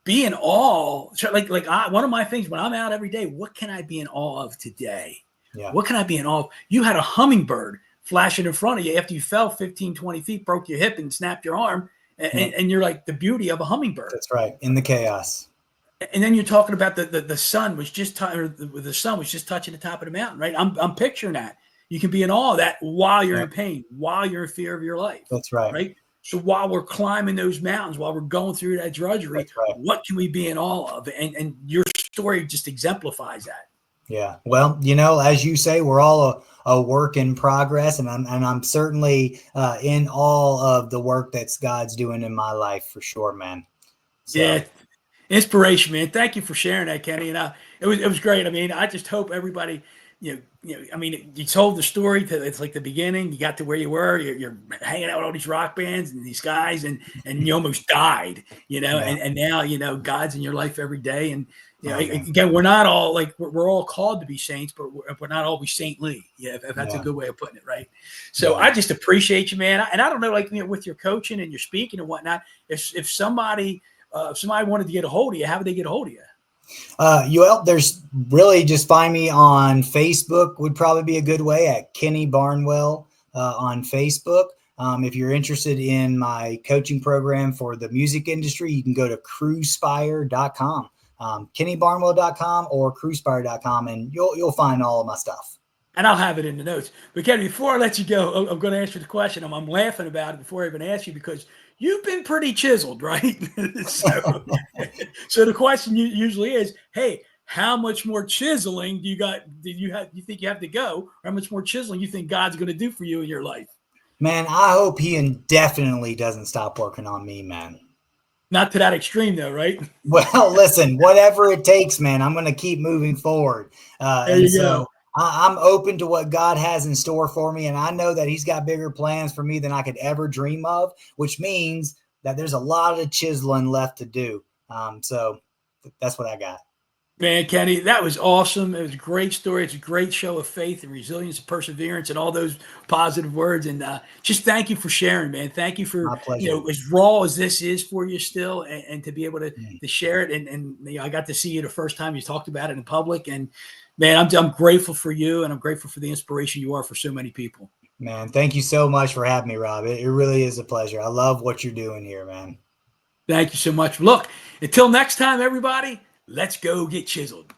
be in awe. So one of my things when I'm out every day, what can I be in awe of today? Yeah. What can I be in awe of? You had a hummingbird flashing in front of you after you fell 15, 20 feet, broke your hip and snapped your arm. And you're like, the beauty of a hummingbird. That's right. In the chaos. And then you're talking about the sun was just the sun was just touching the top of the mountain, right? I'm picturing that. You can be in awe of that while you're in pain, while you're in fear of your life. That's right. Right. So while we're climbing those mountains, while we're going through that drudgery, what can we be in awe of? And your story just exemplifies that. Yeah. Well, as you say, we're all a work in progress, and I'm certainly in all of the work that's God's doing in my life for sure, man. So. Yeah. Inspiration, man. Thank you for sharing that, Kenny. And it was great. I mean, I just hope everybody, I mean, you told the story it's like the beginning. You got to where you were. You're hanging out with all these rock bands and these guys, and you almost died, and now, God's in your life every day. And, again, we're not all we're all called to be saints, but we're not always saintly. Yeah. If that's a good way of putting it. Right. So I just appreciate you, man. And I don't know, with your coaching and your speaking and whatnot, if somebody wanted to get a hold of you, how would they get a hold of you? There's really just find me on Facebook would probably be a good way, at Kenny Barnwell on Facebook. If you're interested in my coaching program for the music industry, you can go to cruisespire.com, kennybarnwell.com or cruisespire.com, and you'll find all of my stuff. And I'll have it in the notes. But Kenny, before I let you go, I'm going to ask you the question. I'm laughing about it before I even ask you, because you've been pretty chiseled, right? So the question usually is, hey, how much more chiseling do you think you have to go? Or how much more chiseling you think God's going to do for you in your life? Man, I hope he indefinitely doesn't stop working on me, man. Not to that extreme though, right? Well, listen, whatever it takes, man, I'm going to keep moving forward. There And you so go. I'm open to what God has in store for me. And I know that he's got bigger plans for me than I could ever dream of, which means that there's a lot of chiseling left to do. So that's what I got. Man, Kenny, that was awesome. It was a great story. It's a great show of faith and resilience and perseverance and all those positive words. And just thank you for sharing, man. Thank you for, My pleasure. as raw as this is for you still, and to be able Mm. to share it. And I got to see you the first time you talked about it in public. And man, I'm grateful for you, and I'm grateful for the inspiration you are for so many people. Man, thank you so much for having me, Rob. It really is a pleasure. I love what you're doing here, man. Thank you so much. Look, until next time, everybody, let's go get chiseled.